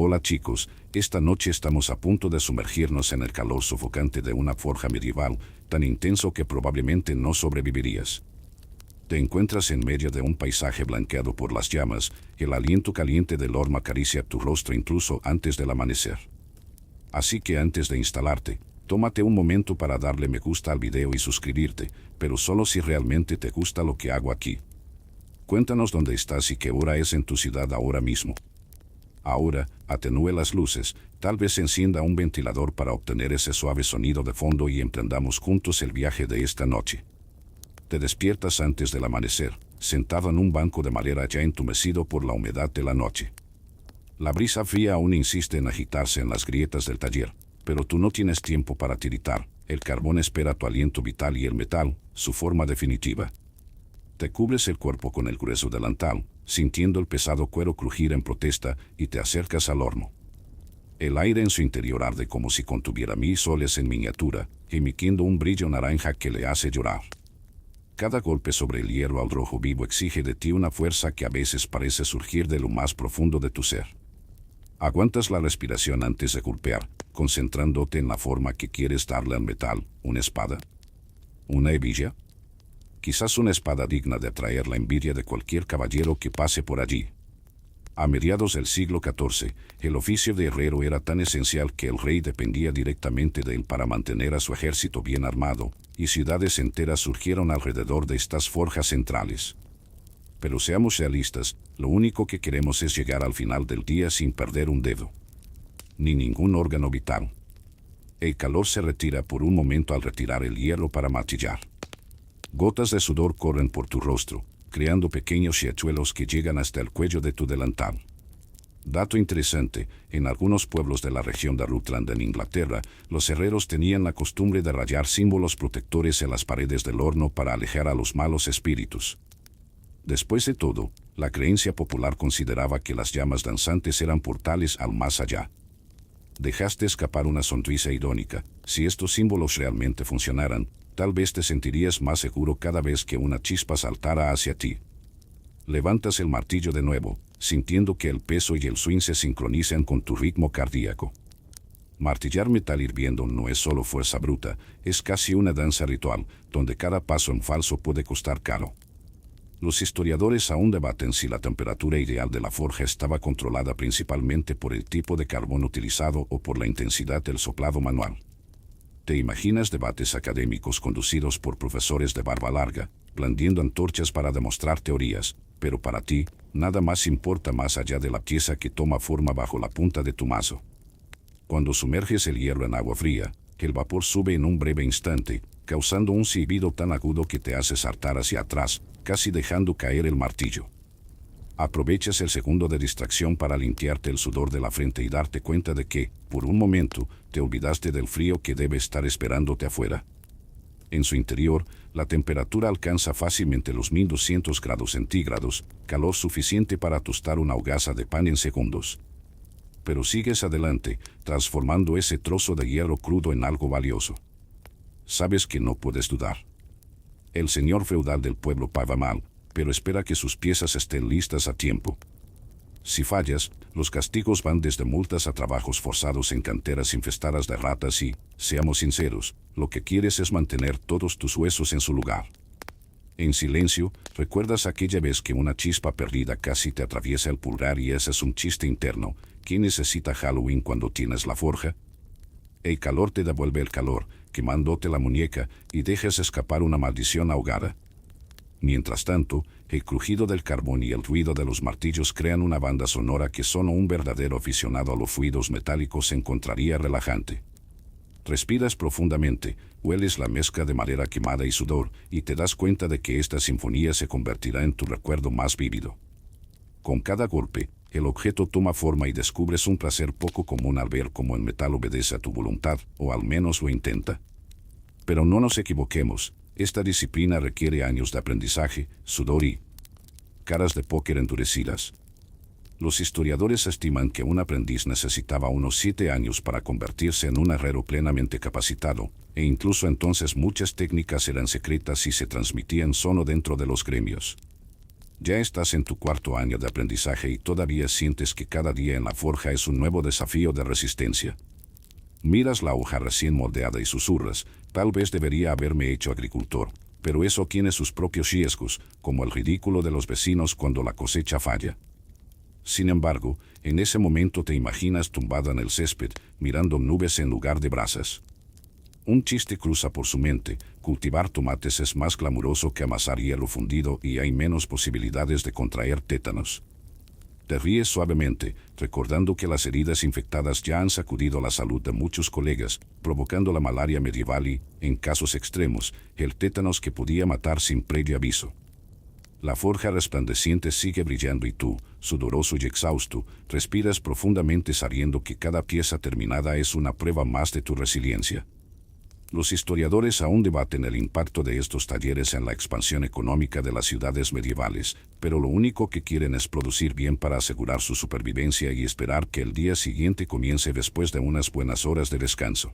Hola chicos, esta noche estamos a punto de sumergirnos en el calor sofocante de una forja medieval, tan intenso que probablemente no sobrevivirías. Te encuentras en medio de un paisaje blanqueado por las llamas, el aliento caliente del horno acaricia tu rostro incluso antes del amanecer. Así que antes de instalarte, tómate un momento para darle me gusta al video y suscribirte, pero solo si realmente te gusta lo que hago aquí. Cuéntanos dónde estás y qué hora es en tu ciudad ahora mismo. Ahora, atenúe las luces, tal vez encienda un ventilador para obtener ese suave sonido de fondo y emprendamos juntos el viaje de esta noche. Te despiertas antes del amanecer, sentado en un banco de madera ya entumecido por la humedad de la noche. La brisa fría aún insiste en agitarse en las grietas del taller, pero tú no tienes tiempo para tiritar. El carbón espera tu aliento vital y el metal, su forma definitiva. Te cubres el cuerpo con el grueso delantal, sintiendo el pesado cuero crujir en protesta, y te acercas al horno. El aire en su interior arde como si contuviera 1000 soles en miniatura, emitiendo un brillo naranja que le hace llorar. Cada golpe sobre el hierro al rojo vivo exige de ti una fuerza que a veces parece surgir de lo más profundo de tu ser. Aguantas la respiración antes de golpear, concentrándote en la forma que quieres darle al metal. ¿Una espada? ¿Una hebilla? Quizás una espada digna de atraer la envidia de cualquier caballero que pase por allí. A mediados del siglo XIV, el oficio de herrero era tan esencial que el rey dependía directamente de él para mantener a su ejército bien armado, y ciudades enteras surgieron alrededor de estas forjas centrales. Pero seamos realistas, lo único que queremos es llegar al final del día sin perder un dedo. Ni ningún órgano vital. El calor se retira por un momento al retirar el hierro para martillar. Gotas de sudor corren por tu rostro, creando pequeños riachuelos que llegan hasta el cuello de tu delantal. Dato interesante, en algunos pueblos de la región de Rutland en Inglaterra, los herreros tenían la costumbre de rayar símbolos protectores en las paredes del horno para alejar a los malos espíritus. Después de todo, la creencia popular consideraba que las llamas danzantes eran portales al más allá. Dejaste escapar una sonrisa irónica. Si estos símbolos realmente funcionaran, tal vez te sentirías más seguro cada vez que una chispa saltara hacia ti. Levantas el martillo de nuevo, sintiendo que el peso y el swing se sincronizan con tu ritmo cardíaco. Martillar metal hirviendo no es solo fuerza bruta, es casi una danza ritual, donde cada paso en falso puede costar caro. Los historiadores aún debaten si la temperatura ideal de la forja estaba controlada principalmente por el tipo de carbón utilizado o por la intensidad del soplado manual. ¿Te imaginas debates académicos conducidos por profesores de barba larga, blandiendo antorchas para demostrar teorías, pero para ti, nada más importa más allá de la pieza que toma forma bajo la punta de tu mazo? Cuando sumerges el hierro en agua fría, el vapor sube en un breve instante, causando un silbido tan agudo que te hace saltar hacia atrás, casi dejando caer el martillo. Aprovechas el segundo de distracción para limpiarte el sudor de la frente y darte cuenta de que, por un momento, te olvidaste del frío que debe estar esperándote afuera. En su interior, la temperatura alcanza fácilmente los 1200 grados centígrados, calor suficiente para tostar una hogaza de pan en segundos. Pero sigues adelante, transformando ese trozo de hierro crudo en algo valioso. Sabes que no puedes dudar. El señor feudal del pueblo paga mal, pero espera que sus piezas estén listas a tiempo. Si fallas, los castigos van desde multas a trabajos forzados en canteras infestadas de ratas y, seamos sinceros, lo que quieres es mantener todos tus huesos en su lugar. En silencio, recuerdas aquella vez que una chispa perdida casi te atraviesa el pulgar y ese es un chiste interno. ¿Quién necesita Halloween cuando tienes la forja? El calor te devuelve el calor, quemándote la muñeca, y dejas escapar una maldición ahogada. Mientras tanto, el crujido del carbón y el ruido de los martillos crean una banda sonora que solo un verdadero aficionado a los fluidos metálicos encontraría relajante. Respiras profundamente, hueles la mezcla de madera quemada y sudor, y te das cuenta de que esta sinfonía se convertirá en tu recuerdo más vívido. Con cada golpe, el objeto toma forma y descubres un placer poco común al ver cómo el metal obedece a tu voluntad, o al menos lo intenta. Pero no nos equivoquemos, esta disciplina requiere años de aprendizaje, sudor y caras de póker endurecidas. Los historiadores estiman que un aprendiz necesitaba unos 7 años para convertirse en un herrero plenamente capacitado, e incluso entonces muchas técnicas eran secretas y se transmitían solo dentro de los gremios. Ya estás en tu cuarto año de aprendizaje y todavía sientes que cada día en la forja es un nuevo desafío de resistencia. Miras la hoja recién moldeada y susurras, tal vez debería haberme hecho agricultor, pero eso tiene sus propios riesgos, como el ridículo de los vecinos cuando la cosecha falla. Sin embargo, en ese momento te imaginas tumbada en el césped, mirando nubes en lugar de brasas. Un chiste cruza por su mente: cultivar tomates es más glamuroso que amasar hielo fundido y hay menos posibilidades de contraer tétanos. Te ríes suavemente, recordando que las heridas infectadas ya han sacudido la salud de muchos colegas, provocando la malaria medieval y, en casos extremos, el tétanos que podía matar sin previo aviso. La forja resplandeciente sigue brillando y tú, sudoroso y exhausto, respiras profundamente sabiendo que cada pieza terminada es una prueba más de tu resiliencia. Los historiadores aún debaten el impacto de estos talleres en la expansión económica de las ciudades medievales, pero lo único que quieren es producir bien para asegurar su supervivencia y esperar que el día siguiente comience después de unas buenas horas de descanso.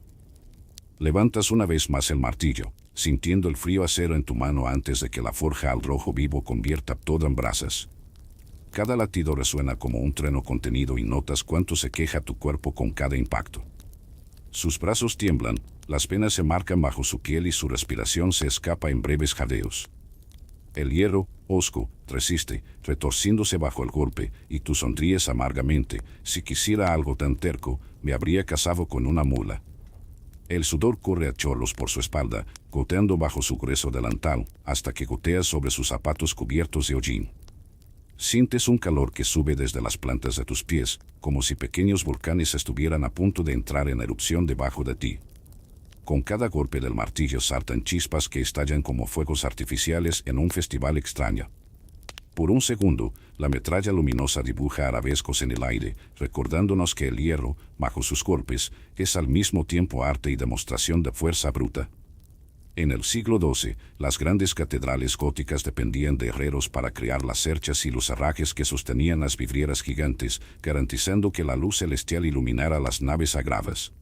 Levantas una vez más el martillo, sintiendo el frío acero en tu mano antes de que la forja al rojo vivo convierta todo en brasas. Cada latido resuena como un trueno contenido y notas cuánto se queja tu cuerpo con cada impacto. Sus brazos tiemblan, las venas se marcan bajo su piel y su respiración se escapa en breves jadeos. El hierro, hosco, resiste, retorciéndose bajo el golpe, y tú sonríes amargamente: si quisiera algo tan terco, me habría casado con una mula. El sudor corre a chorros por su espalda, goteando bajo su grueso delantal, hasta que gotea sobre sus zapatos cubiertos de hollín. Sientes un calor que sube desde las plantas de tus pies, como si pequeños volcanes estuvieran a punto de entrar en erupción debajo de ti. Con cada golpe del martillo saltan chispas que estallan como fuegos artificiales en un festival extraño. Por un segundo, la metralla luminosa dibuja arabescos en el aire, recordándonos que el hierro, bajo sus golpes, es al mismo tiempo arte y demostración de fuerza bruta. En el siglo XII, las grandes catedrales góticas dependían de herreros para crear las cerchas y los herrajes que sostenían las vidrieras gigantes, garantizando que la luz celestial iluminara las naves sagradas.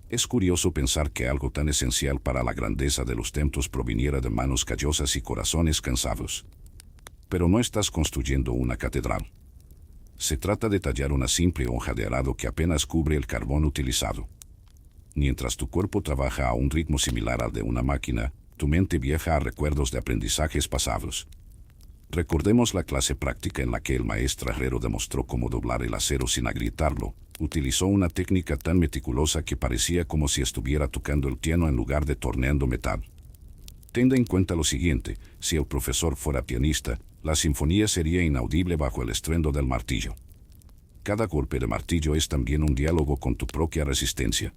Es curioso pensar que algo tan esencial para la grandeza de los templos proviniera de manos callosas y corazones cansados. Pero no estás construyendo una catedral. Se trata de tallar una simple hoja de arado que apenas cubre el carbón utilizado. Mientras tu cuerpo trabaja a un ritmo similar al de una máquina, tu mente viaja a recuerdos de aprendizajes pasados. Recordemos la clase práctica en la que el maestro herrero demostró cómo doblar el acero sin agrietarlo. Utilizó una técnica tan meticulosa que parecía como si estuviera tocando el piano en lugar de torneando metal. Ten en cuenta lo siguiente: si el profesor fuera pianista, la sinfonía sería inaudible bajo el estruendo del martillo. Cada golpe de martillo es también un diálogo con tu propia resistencia.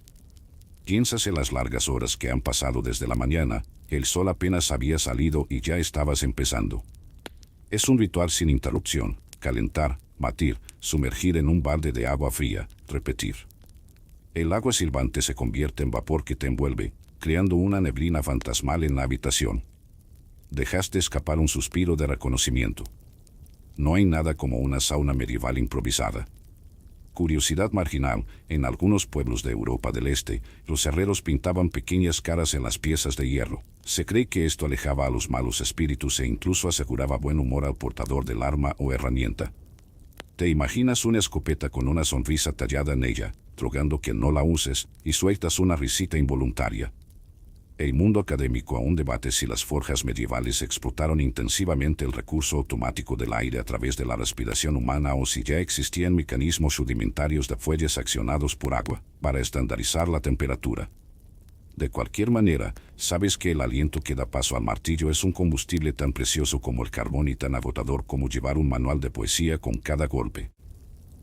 Piensas en las largas horas que han pasado desde la mañana, el sol apenas había salido y ya estabas empezando. Es un ritual sin interrupción: calentar, batir, sumergir en un balde de agua fría, repetir. El agua silbante se convierte en vapor que te envuelve, creando una neblina fantasmal en la habitación. Dejaste escapar un suspiro de reconocimiento. No hay nada como una sauna medieval improvisada. Curiosidad marginal: en algunos pueblos de Europa del Este, los herreros pintaban pequeñas caras en las piezas de hierro. Se cree que esto alejaba a los malos espíritus e incluso aseguraba buen humor al portador del arma o herramienta. Te imaginas una escopeta con una sonrisa tallada en ella, rogando que no la uses, y sueltas una risita involuntaria. El mundo académico aún debate si las forjas medievales explotaron intensivamente el recurso automático del aire a través de la respiración humana o si ya existían mecanismos rudimentarios de fuelles accionados por agua para estandarizar la temperatura. De cualquier manera, sabes que el aliento que da paso al martillo es un combustible tan precioso como el carbón y tan agotador como llevar un manual de poesía con cada golpe.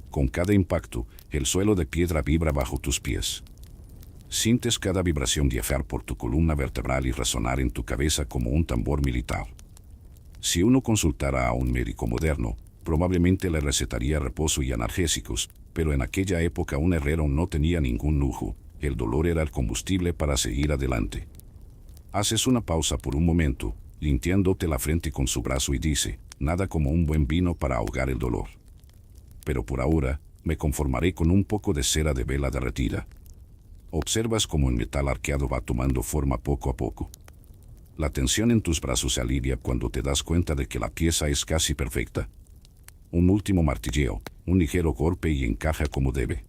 Con cada impacto, el suelo de piedra vibra bajo tus pies. Sientes cada vibración viajar por tu columna vertebral y resonar en tu cabeza como un tambor militar. Si uno consultara a un médico moderno, probablemente le recetaría reposo y analgésicos, pero en aquella época un herrero no tenía ningún lujo. El dolor era el combustible para seguir adelante. Haces una pausa por un momento, limpiándote la frente con su brazo y dice: nada como un buen vino para ahogar el dolor. Pero por ahora, me conformaré con un poco de cera de vela derretida. Observas cómo el metal arqueado va tomando forma poco a poco. La tensión en tus brazos se alivia cuando te das cuenta de que la pieza es casi perfecta. Un último martilleo, un ligero golpe y encaja como debe.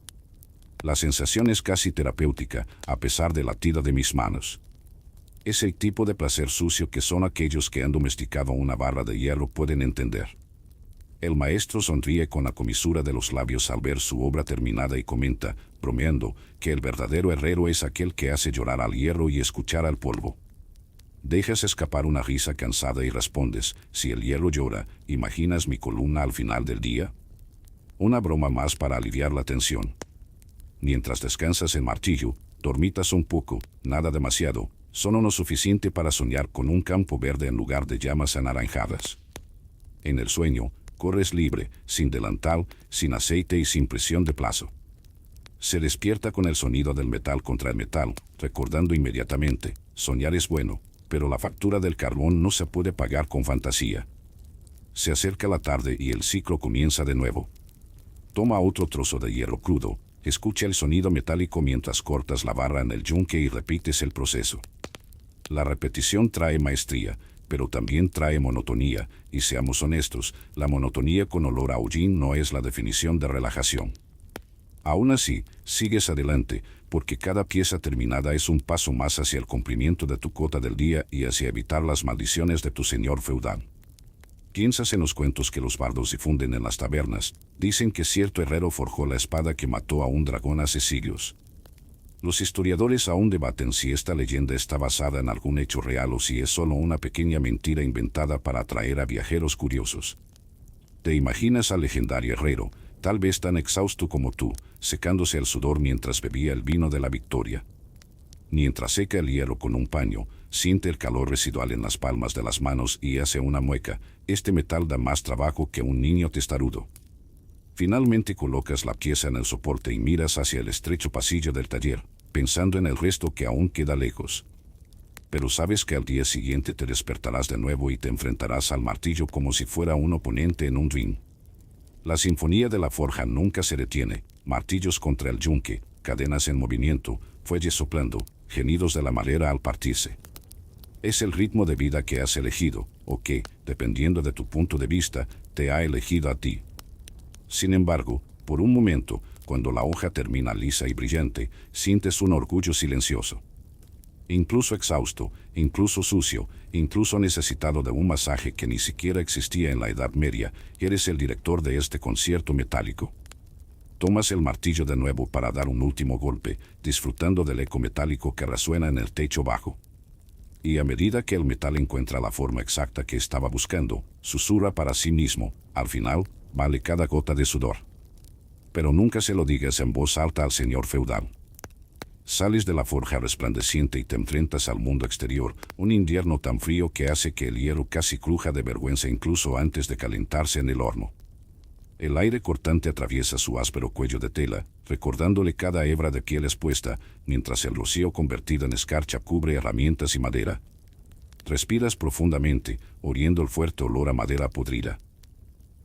La sensación es casi terapéutica, a pesar de la tira de mis manos. Es el tipo de placer sucio que solo aquellos que han domesticado una barra de hierro pueden entender. El maestro sonríe con la comisura de los labios al ver su obra terminada y comenta, bromeando, que el verdadero herrero es aquel que hace llorar al hierro y escuchar al polvo. Dejas escapar una risa cansada y respondes, si el hierro llora, ¿imaginas mi columna al final del día? Una broma más para aliviar la tensión. Mientras descansas el martillo, dormitas un poco, nada demasiado, solo lo suficiente para soñar con un campo verde en lugar de llamas anaranjadas. En el sueño, corres libre, sin delantal, sin aceite y sin presión de plazo. Se despierta con el sonido del metal contra el metal, recordando inmediatamente, soñar es bueno, pero la factura del carbón no se puede pagar con fantasía. Se acerca la tarde y el ciclo comienza de nuevo. Toma otro trozo de hierro crudo, escucha el sonido metálico mientras cortas la barra en el yunque y repites el proceso. La repetición trae maestría, pero también trae monotonía, y seamos honestos, la monotonía con olor a hollín no es la definición de relajación. Aún así, sigues adelante, porque cada pieza terminada es un paso más hacia el cumplimiento de tu cota del día y hacia evitar las maldiciones de tu señor feudal. Piensas en los cuentos que los bardos difunden en las tabernas, dicen que cierto herrero forjó la espada que mató a un dragón hace siglos. Los historiadores aún debaten si esta leyenda está basada en algún hecho real o si es solo una pequeña mentira inventada para atraer a viajeros curiosos. Te imaginas al legendario herrero, tal vez tan exhausto como tú, secándose el sudor mientras bebía el vino de la victoria. Mientras seca el hierro con un paño, siente el calor residual en las palmas de las manos y hace una mueca. Este metal da más trabajo que un niño testarudo. Finalmente colocas la pieza en el soporte y miras hacia el estrecho pasillo del taller, pensando en el resto que aún queda lejos. Pero sabes que al día siguiente te despertarás de nuevo y te enfrentarás al martillo como si fuera un oponente en un ring. La sinfonía de la forja nunca se detiene, martillos contra el yunque, cadenas en movimiento, fuelles soplando, gemidos de la madera al partirse. Es el ritmo de vida que has elegido, o que, dependiendo de tu punto de vista, te ha elegido a ti. Sin embargo, por un momento, cuando la hoja termina lisa y brillante, sientes un orgullo silencioso. Incluso exhausto, incluso sucio, incluso necesitado de un masaje que ni siquiera existía en la Edad Media, eres el director de este concierto metálico. Tomas el martillo de nuevo para dar un último golpe, disfrutando del eco metálico que resuena en el techo bajo. Y a medida que el metal encuentra la forma exacta que estaba buscando, susurra para sí mismo, al final, vale cada gota de sudor. Pero nunca se lo digas en voz alta al señor feudal. Sales de la forja resplandeciente y te enfrentas al mundo exterior, un invierno tan frío que hace que el hierro casi cruja de vergüenza incluso antes de calentarse en el horno. El aire cortante atraviesa su áspero cuello de tela, recordándole cada hebra de piel expuesta, mientras el rocío convertido en escarcha cubre herramientas y madera. Respiras profundamente, oliendo el fuerte olor a madera podrida.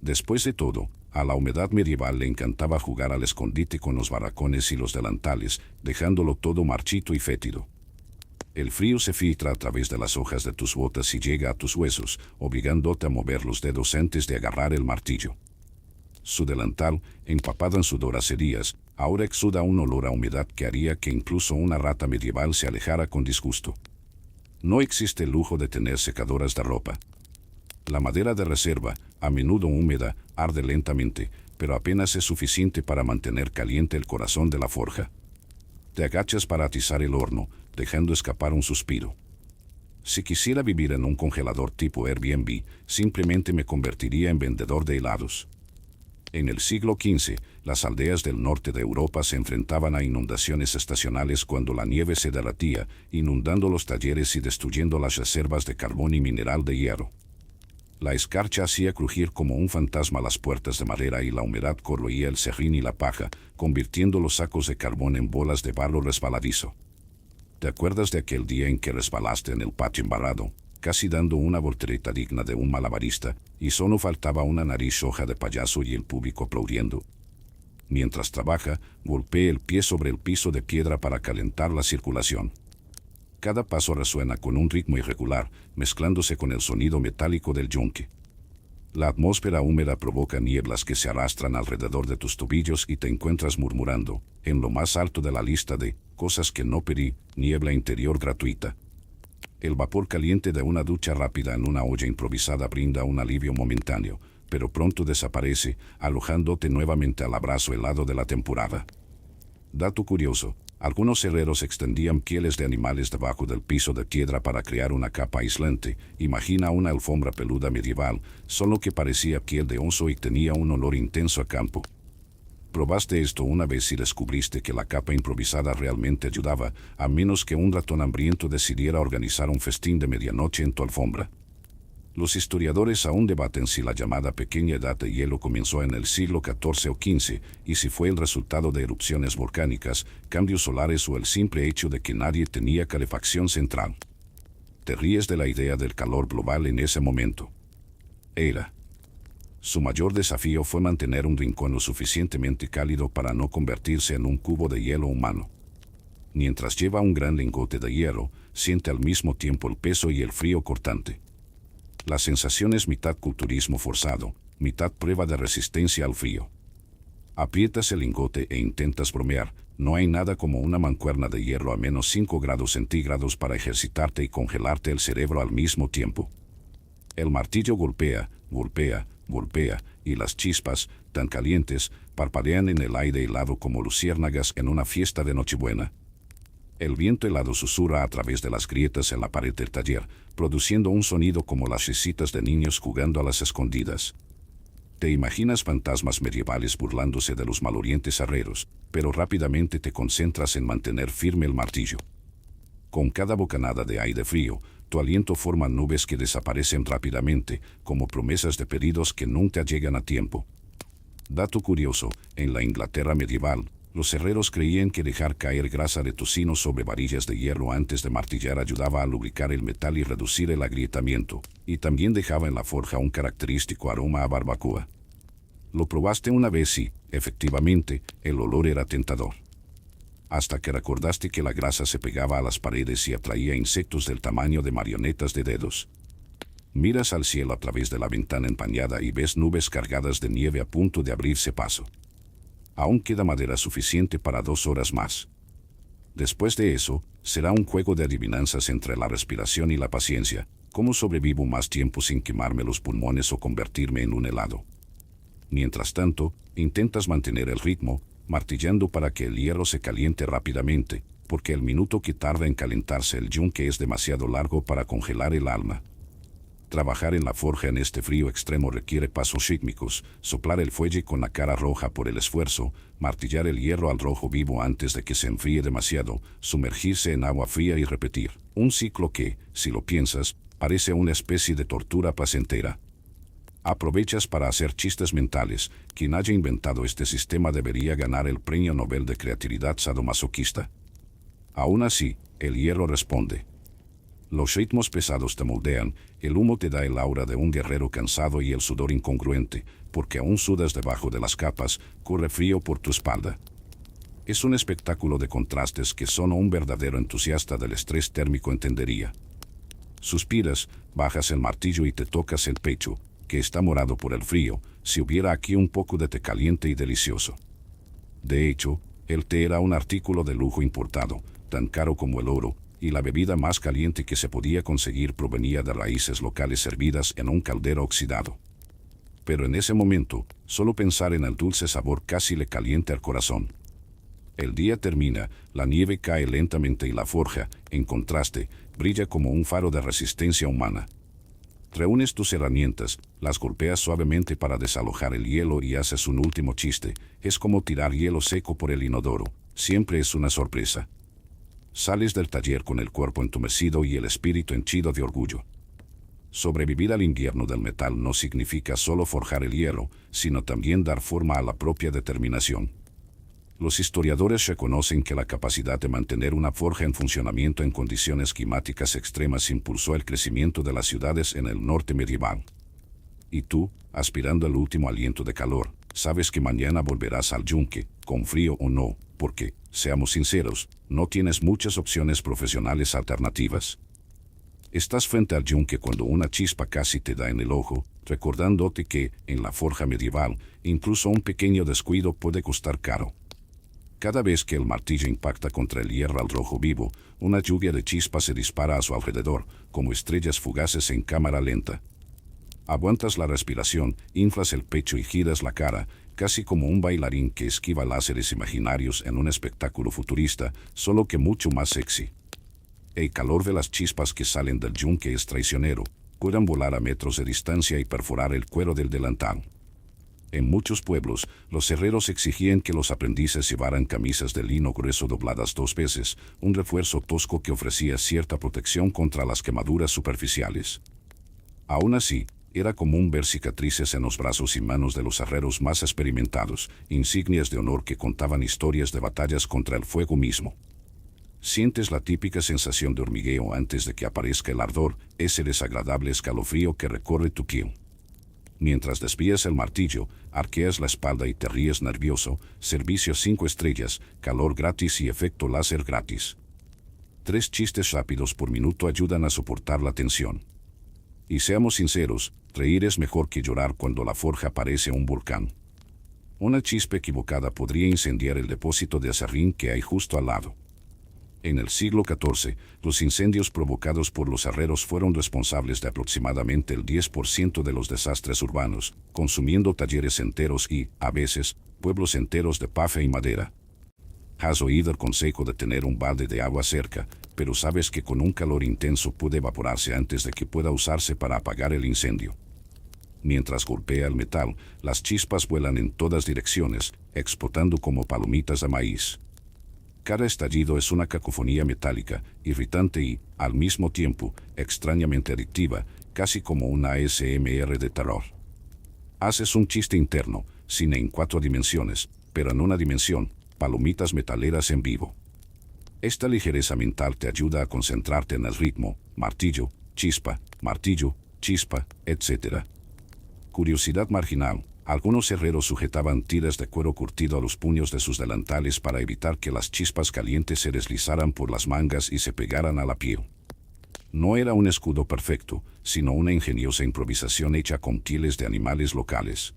Después de todo, a la humedad medieval le encantaba jugar al escondite con los barracones y los delantales, dejándolo todo marchito y fétido. El frío se filtra a través de las hojas de tus botas y llega a tus huesos, obligándote a mover los dedos antes de agarrar el martillo. Su delantal, empapado en sudor hace días, ahora exuda un olor a humedad que haría que incluso una rata medieval se alejara con disgusto. No existe el lujo de tener secadoras de ropa. La madera de reserva, a menudo húmeda, arde lentamente, pero apenas es suficiente para mantener caliente el corazón de la forja. Te agachas para atizar el horno, dejando escapar un suspiro. Si quisiera vivir en un congelador tipo Airbnb, simplemente me convertiría en vendedor de helados. En el siglo XV, las aldeas del norte de Europa se enfrentaban a inundaciones estacionales cuando la nieve se derretía, inundando los talleres y destruyendo las reservas de carbón y mineral de hierro. La escarcha hacía crujir como un fantasma las puertas de madera y la humedad corroía el serrín y la paja, convirtiendo los sacos de carbón en bolas de barro resbaladizo. ¿Te acuerdas de aquel día en que resbalaste en el patio embarrado, casi dando una voltereta digna de un malabarista, y solo faltaba una nariz hoja de payaso y el público aplaudiendo? Mientras trabaja, golpee el pie sobre el piso de piedra para calentar la circulación. Cada paso resuena con un ritmo irregular, mezclándose con el sonido metálico del yunque. La atmósfera húmeda provoca nieblas que se arrastran alrededor de tus tobillos y te encuentras murmurando, en lo más alto de la lista de cosas que no pedí, niebla interior gratuita. El vapor caliente de una ducha rápida en una olla improvisada brinda un alivio momentáneo, pero pronto desaparece, alojándote nuevamente al abrazo helado de la temporada. Dato curioso, algunos herreros extendían pieles de animales debajo del piso de piedra para crear una capa aislante. Imagina una alfombra peluda medieval, solo que parecía piel de oso y tenía un olor intenso a campo. Probaste esto una vez y descubriste que la capa improvisada realmente ayudaba, a menos que un ratón hambriento decidiera organizar un festín de medianoche en tu alfombra. Los historiadores aún debaten si la llamada pequeña edad de hielo comenzó en el siglo XIV o XV y si fue el resultado de erupciones volcánicas, cambios solares o el simple hecho de que nadie tenía calefacción central. Te ríes de la idea del calor global en ese momento. Era. Su mayor desafío fue mantener un rincón lo suficientemente cálido para no convertirse en un cubo de hielo humano. Mientras lleva un gran lingote de hielo, siente al mismo tiempo el peso y el frío cortante. La sensación es mitad culturismo forzado, mitad prueba de resistencia al frío. Aprietas el lingote e intentas bromear, no hay nada como una mancuerna de hierro a menos 5 grados centígrados para ejercitarte y congelarte el cerebro al mismo tiempo. El martillo golpea, golpea, golpea, y las chispas, tan calientes, parpadean en el aire helado como luciérnagas en una fiesta de Nochebuena. El viento helado susurra a través de las grietas en la pared del taller, produciendo un sonido como las risitas de niños jugando a las escondidas. Te imaginas fantasmas medievales burlándose de los malolientes herreros, pero rápidamente te concentras en mantener firme el martillo. Con cada bocanada de aire frío, tu aliento forma nubes que desaparecen rápidamente, como promesas de pedidos que nunca llegan a tiempo. Dato curioso, en la Inglaterra medieval, los herreros creían que dejar caer grasa de tocino sobre varillas de hierro antes de martillar ayudaba a lubricar el metal y reducir el agrietamiento, y también dejaba en la forja un característico aroma a barbacoa. Lo probaste una vez y, efectivamente, el olor era tentador. Hasta que recordaste que la grasa se pegaba a las paredes y atraía insectos del tamaño de marionetas de dedos. Miras al cielo a través de la ventana empañada y ves nubes cargadas de nieve a punto de abrirse paso. Aún queda madera suficiente para 2 horas más. Después de eso, será un juego de adivinanzas entre la respiración y la paciencia. ¿Cómo sobrevivo más tiempo sin quemarme los pulmones o convertirme en un helado? Mientras tanto, intentas mantener el ritmo, martillando para que el hierro se caliente rápidamente, porque el minuto que tarda en calentarse el yunque es demasiado largo para congelar el alma. Trabajar en la forja en este frío extremo requiere pasos rítmicos, soplar el fuelle con la cara roja por el esfuerzo, martillar el hierro al rojo vivo antes de que se enfríe demasiado, sumergirse en agua fría y repetir. Un ciclo que, si lo piensas, parece una especie de tortura placentera. Aprovechas para hacer chistes mentales. Quien haya inventado este sistema debería ganar el Premio Nobel de Creatividad Sadomasoquista. Aún así, el hierro responde. Los ritmos pesados te moldean, el humo te da el aura de un guerrero cansado y el sudor incongruente, porque aún sudas debajo de las capas, corre frío por tu espalda. Es un espectáculo de contrastes que solo un verdadero entusiasta del estrés térmico entendería. Suspiras, bajas el martillo y te tocas el pecho, que está morado por el frío, si hubiera aquí un poco de té caliente y delicioso. De hecho, el té era un artículo de lujo importado, tan caro como el oro, y la bebida más caliente que se podía conseguir provenía de raíces locales servidas en un caldero oxidado. Pero en ese momento, solo pensar en el dulce sabor casi le calienta el corazón. El día termina, la nieve cae lentamente y la forja, en contraste, brilla como un faro de resistencia humana. Reúnes tus herramientas, las golpeas suavemente para desalojar el hielo y haces un último chiste. Es como tirar hielo seco por el inodoro, siempre es una sorpresa. Sales del taller con el cuerpo entumecido y el espíritu henchido de orgullo. Sobrevivir al invierno del metal no significa solo forjar el hierro, sino también dar forma a la propia determinación. Los historiadores reconocen que la capacidad de mantener una forja en funcionamiento en condiciones climáticas extremas impulsó el crecimiento de las ciudades en el norte medieval. Y tú, aspirando al último aliento de calor, sabes que mañana volverás al yunque, con frío o no, porque, seamos sinceros, no tienes muchas opciones profesionales alternativas. Estás frente al yunque cuando una chispa casi te da en el ojo, recordándote que, en la forja medieval, incluso un pequeño descuido puede costar caro. Cada vez que el martillo impacta contra el hierro al rojo vivo, una lluvia de chispas se dispara a su alrededor, como estrellas fugaces en cámara lenta. Aguantas la respiración, inflas el pecho y giras la cara, casi como un bailarín que esquiva láseres imaginarios en un espectáculo futurista, solo que mucho más sexy. El calor de las chispas que salen del yunque es traicionero, pueden volar a metros de distancia y perforar el cuero del delantal. En muchos pueblos, los herreros exigían que los aprendices llevaran camisas de lino grueso dobladas 2 veces, un refuerzo tosco que ofrecía cierta protección contra las quemaduras superficiales. Aún así, era común ver cicatrices en los brazos y manos de los herreros más experimentados, insignias de honor que contaban historias de batallas contra el fuego mismo. Sientes la típica sensación de hormigueo antes de que aparezca el ardor, ese desagradable escalofrío que recorre tu piel. Mientras desvías el martillo, arqueas la espalda y te ríes nervioso, servicio 5 estrellas, calor gratis y efecto láser gratis. 3 chistes rápidos por minuto ayudan a soportar la tensión. Y seamos sinceros, reír es mejor que llorar cuando la forja parece un volcán. Una chispa equivocada podría incendiar el depósito de aserrín que hay justo al lado. En el siglo XIV, los incendios provocados por los herreros fueron responsables de aproximadamente el 10% de los desastres urbanos, consumiendo talleres enteros y, a veces, pueblos enteros de paja y madera. Has oído el consejo de tener un balde de agua cerca, pero sabes que con un calor intenso puede evaporarse antes de que pueda usarse para apagar el incendio. Mientras golpea el metal, las chispas vuelan en todas direcciones, explotando como palomitas de maíz. Cada estallido es una cacofonía metálica, irritante y, al mismo tiempo, extrañamente adictiva, casi como una ASMR de terror. Haces un chiste interno, cine en 4 dimensiones, pero en una dimensión, palomitas metaleras en vivo. Esta ligereza mental te ayuda a concentrarte en el ritmo, martillo, chispa, etc. Curiosidad marginal. Algunos herreros sujetaban tiras de cuero curtido a los puños de sus delantales para evitar que las chispas calientes se deslizaran por las mangas y se pegaran a la piel. No era un escudo perfecto, sino una ingeniosa improvisación hecha con pieles de animales locales.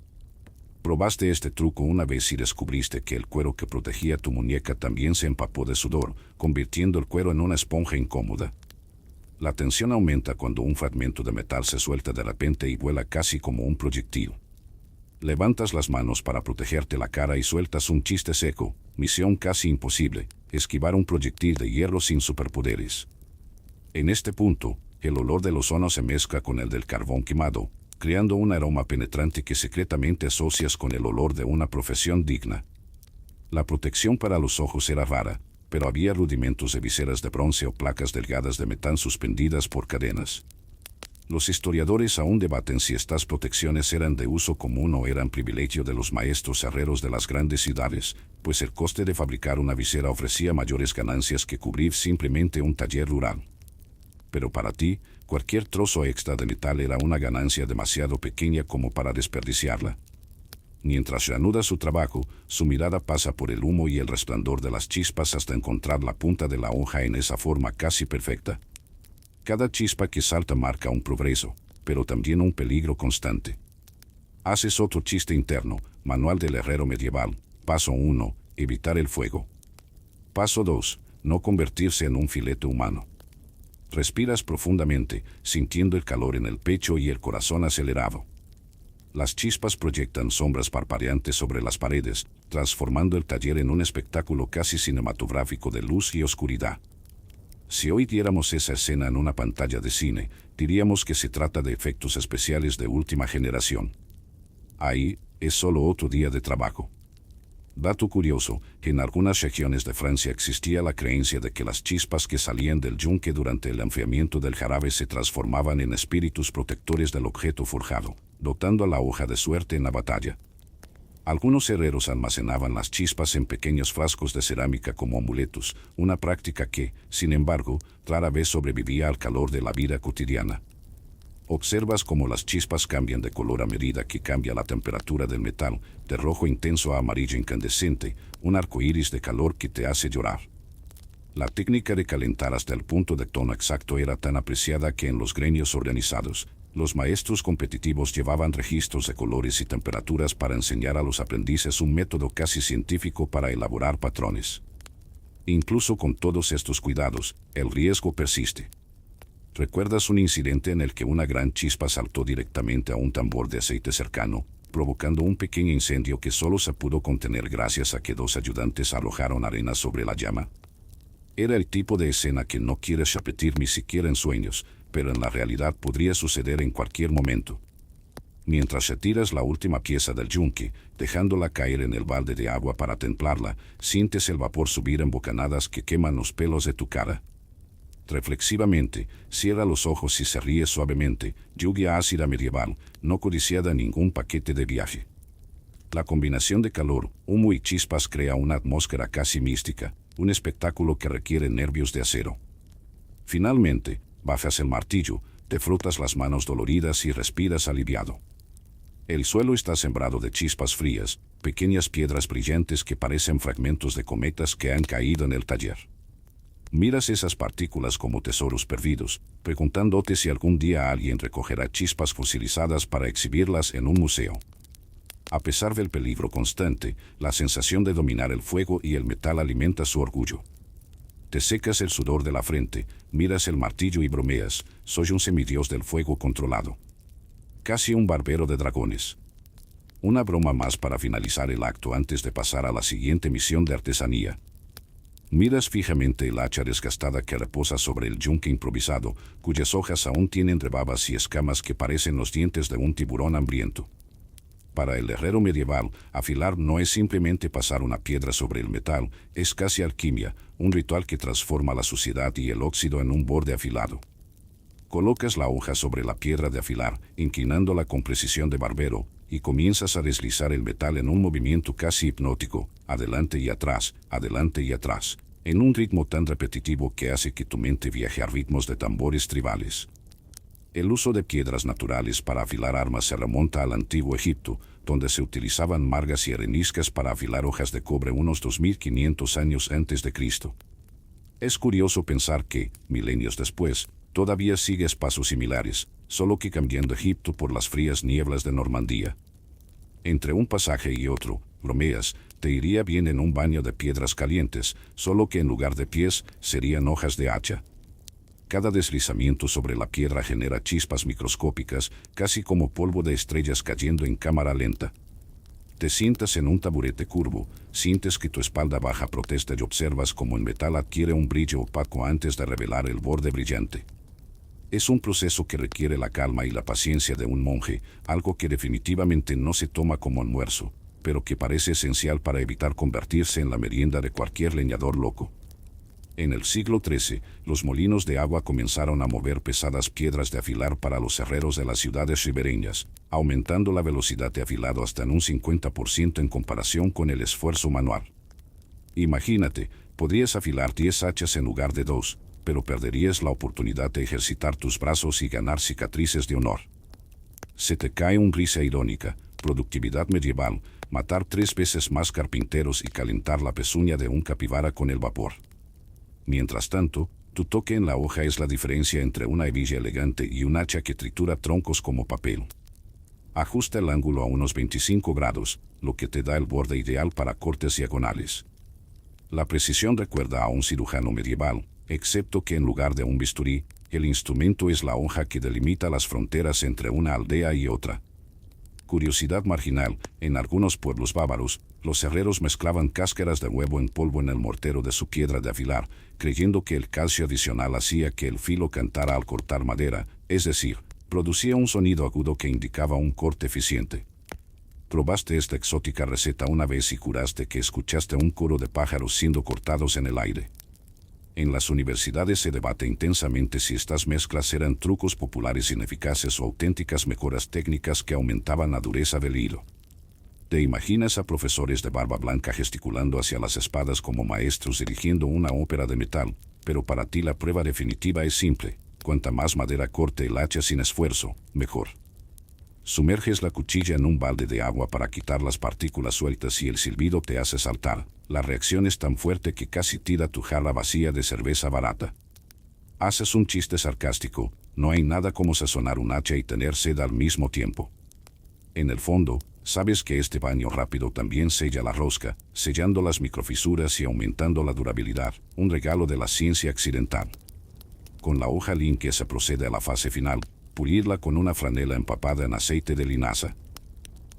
Probaste este truco una vez y descubriste que el cuero que protegía tu muñeca también se empapó de sudor, convirtiendo el cuero en una esponja incómoda. La tensión aumenta cuando un fragmento de metal se suelta de repente y vuela casi como un proyectil. Levantas las manos para protegerte la cara y sueltas un chiste seco, misión casi imposible, esquivar un proyectil de hierro sin superpoderes. En este punto, el olor del ozono se mezcla con el del carbón quemado, creando un aroma penetrante que secretamente asocias con el olor de una profesión digna. La protección para los ojos era rara, pero había rudimentos de viseras de bronce o placas delgadas de metal suspendidas por cadenas. Los historiadores aún debaten si estas protecciones eran de uso común o eran privilegio de los maestros herreros de las grandes ciudades, pues el coste de fabricar una visera ofrecía mayores ganancias que cubrir simplemente un taller rural. Pero para ti, cualquier trozo extra de metal era una ganancia demasiado pequeña como para desperdiciarla. Mientras reanuda su trabajo, su mirada pasa por el humo y el resplandor de las chispas hasta encontrar la punta de la hoja en esa forma casi perfecta. Cada chispa que salta marca un progreso, pero también un peligro constante. Haces otro chiste interno, manual del herrero medieval. Paso 1, evitar el fuego. Paso 2, no convertirse en un filete humano. Respiras profundamente, sintiendo el calor en el pecho y el corazón acelerado. Las chispas proyectan sombras parpadeantes sobre las paredes, transformando el taller en un espectáculo casi cinematográfico de luz y oscuridad. Si hoy diéramos esa escena en una pantalla de cine, diríamos que se trata de efectos especiales de última generación. Ahí, es solo otro día de trabajo. Dato curioso, en algunas regiones de Francia existía la creencia de que las chispas que salían del yunque durante el enfriamiento del jarabe se transformaban en espíritus protectores del objeto forjado, dotando a la hoja de suerte en la batalla. Algunos herreros almacenaban las chispas en pequeños frascos de cerámica como amuletos, una práctica que, sin embargo, rara vez sobrevivía al calor de la vida cotidiana. Observas cómo las chispas cambian de color a medida que cambia la temperatura del metal, de rojo intenso a amarillo incandescente, un arco iris de calor que te hace llorar. La técnica de calentar hasta el punto de tono exacto era tan apreciada que en los gremios organizados, los maestros competitivos llevaban registros de colores y temperaturas para enseñar a los aprendices un método casi científico para elaborar patrones. Incluso con todos estos cuidados, el riesgo persiste. ¿Recuerdas un incidente en el que una gran chispa saltó directamente a un tambor de aceite cercano, provocando un pequeño incendio que solo se pudo contener gracias a que 2 ayudantes arrojaron arena sobre la llama? Era el tipo de escena que no quieres repetir ni siquiera en sueños, pero en la realidad podría suceder en cualquier momento. Mientras retiras la última pieza del yunque, dejándola caer en el balde de agua para templarla, sientes el vapor subir en bocanadas que queman los pelos de tu cara. Reflexivamente, cierra los ojos y se ríe suavemente, lluvia ácida medieval, no codiciada en ningún paquete de viaje. La combinación de calor, humo y chispas crea una atmósfera casi mística, un espectáculo que requiere nervios de acero. Finalmente, bajas el martillo, te frotas las manos doloridas y respiras aliviado. El suelo está sembrado de chispas frías, pequeñas piedras brillantes que parecen fragmentos de cometas que han caído en el taller. Miras esas partículas como tesoros perdidos, preguntándote si algún día alguien recogerá chispas fosilizadas para exhibirlas en un museo. A pesar del peligro constante, la sensación de dominar el fuego y el metal alimenta su orgullo. Te secas el sudor de la frente, miras el martillo y bromeas, soy un semidios del fuego controlado. Casi un barbero de dragones. Una broma más para finalizar el acto antes de pasar a la siguiente misión de artesanía. Miras fijamente el hacha desgastada que reposa sobre el yunque improvisado, cuyas hojas aún tienen rebabas y escamas que parecen los dientes de un tiburón hambriento. Para el herrero medieval, afilar no es simplemente pasar una piedra sobre el metal, es casi alquimia, un ritual que transforma la suciedad y el óxido en un borde afilado. Colocas la hoja sobre la piedra de afilar, inclinándola con precisión de barbero, y comienzas a deslizar el metal en un movimiento casi hipnótico, adelante y atrás, en un ritmo tan repetitivo que hace que tu mente viaje a ritmos de tambores tribales. El uso de piedras naturales para afilar armas se remonta al antiguo Egipto, donde se utilizaban margas y areniscas para afilar hojas de cobre unos 2500 años antes de Cristo. Es curioso pensar que, milenios después, todavía sigues pasos similares, solo que cambiando Egipto por las frías nieblas de Normandía. Entre un pasaje y otro, bromeas, te iría bien en un baño de piedras calientes, solo que en lugar de pies, serían hojas de hacha. Cada deslizamiento sobre la piedra genera chispas microscópicas, casi como polvo de estrellas cayendo en cámara lenta. Te sientas en un taburete curvo, sientes que tu espalda baja protesta y observas cómo el metal adquiere un brillo opaco antes de revelar el borde brillante. Es un proceso que requiere la calma y la paciencia de un monje, algo que definitivamente no se toma como almuerzo, pero que parece esencial para evitar convertirse en la merienda de cualquier leñador loco. En el siglo XIII, los molinos de agua comenzaron a mover pesadas piedras de afilar para los herreros de las ciudades ribereñas, aumentando la velocidad de afilado hasta en un 50% en comparación con el esfuerzo manual. Imagínate, podrías afilar 10 hachas en lugar de 2, pero perderías la oportunidad de ejercitar tus brazos y ganar cicatrices de honor. Se te cae una risa irónica, productividad medieval, matar 3 veces más carpinteros y calentar la pezuña de un capibara con el vapor. Mientras tanto, tu toque en la hoja es la diferencia entre una hebilla elegante y un hacha que tritura troncos como papel. Ajusta el ángulo a unos 25 grados, lo que te da el borde ideal para cortes diagonales. La precisión recuerda a un cirujano medieval, excepto que en lugar de un bisturí, el instrumento es la hoja que delimita las fronteras entre una aldea y otra. Curiosidad marginal, en algunos pueblos bávaros, los herreros mezclaban cáscaras de huevo en polvo en el mortero de su piedra de afilar, creyendo que el calcio adicional hacía que el filo cantara al cortar madera, es decir, producía un sonido agudo que indicaba un corte eficiente. Probaste esta exótica receta una vez y juraste que escuchaste un coro de pájaros siendo cortados en el aire. En las universidades se debate intensamente si estas mezclas eran trucos populares ineficaces o auténticas mejoras técnicas que aumentaban la dureza del hilo. Te imaginas a profesores de barba blanca gesticulando hacia las espadas como maestros dirigiendo una ópera de metal, pero para ti la prueba definitiva es simple: cuanta más madera corte el hacha sin esfuerzo, mejor. Sumerges la cuchilla en un balde de agua para quitar las partículas sueltas y el silbido te hace saltar. La reacción es tan fuerte que casi tira tu jarra vacía de cerveza barata. Haces un chiste sarcástico, no hay nada como sazonar un hacha y tener sed al mismo tiempo. En el fondo, sabes que este baño rápido también sella la rosca, sellando las microfisuras y aumentando la durabilidad, un regalo de la ciencia accidental. Con la hoja limpia se procede a la fase final, pulirla con una franela empapada en aceite de linaza.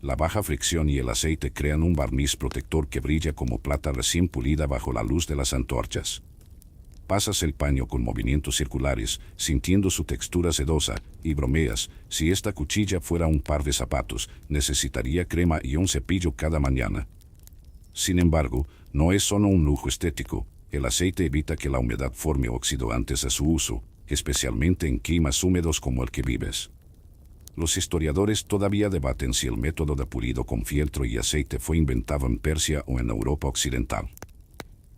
La baja fricción y el aceite crean un barniz protector que brilla como plata recién pulida bajo la luz de las antorchas. Pasas el paño con movimientos circulares, sintiendo su textura sedosa, y bromeas, si esta cuchilla fuera un par de zapatos, necesitaría crema y un cepillo cada mañana. Sin embargo, no es solo un lujo estético, el aceite evita que la humedad forme óxido antes de su uso, especialmente en climas húmedos como el que vives. Los historiadores todavía debaten si el método de pulido con fieltro y aceite fue inventado en Persia o en Europa occidental.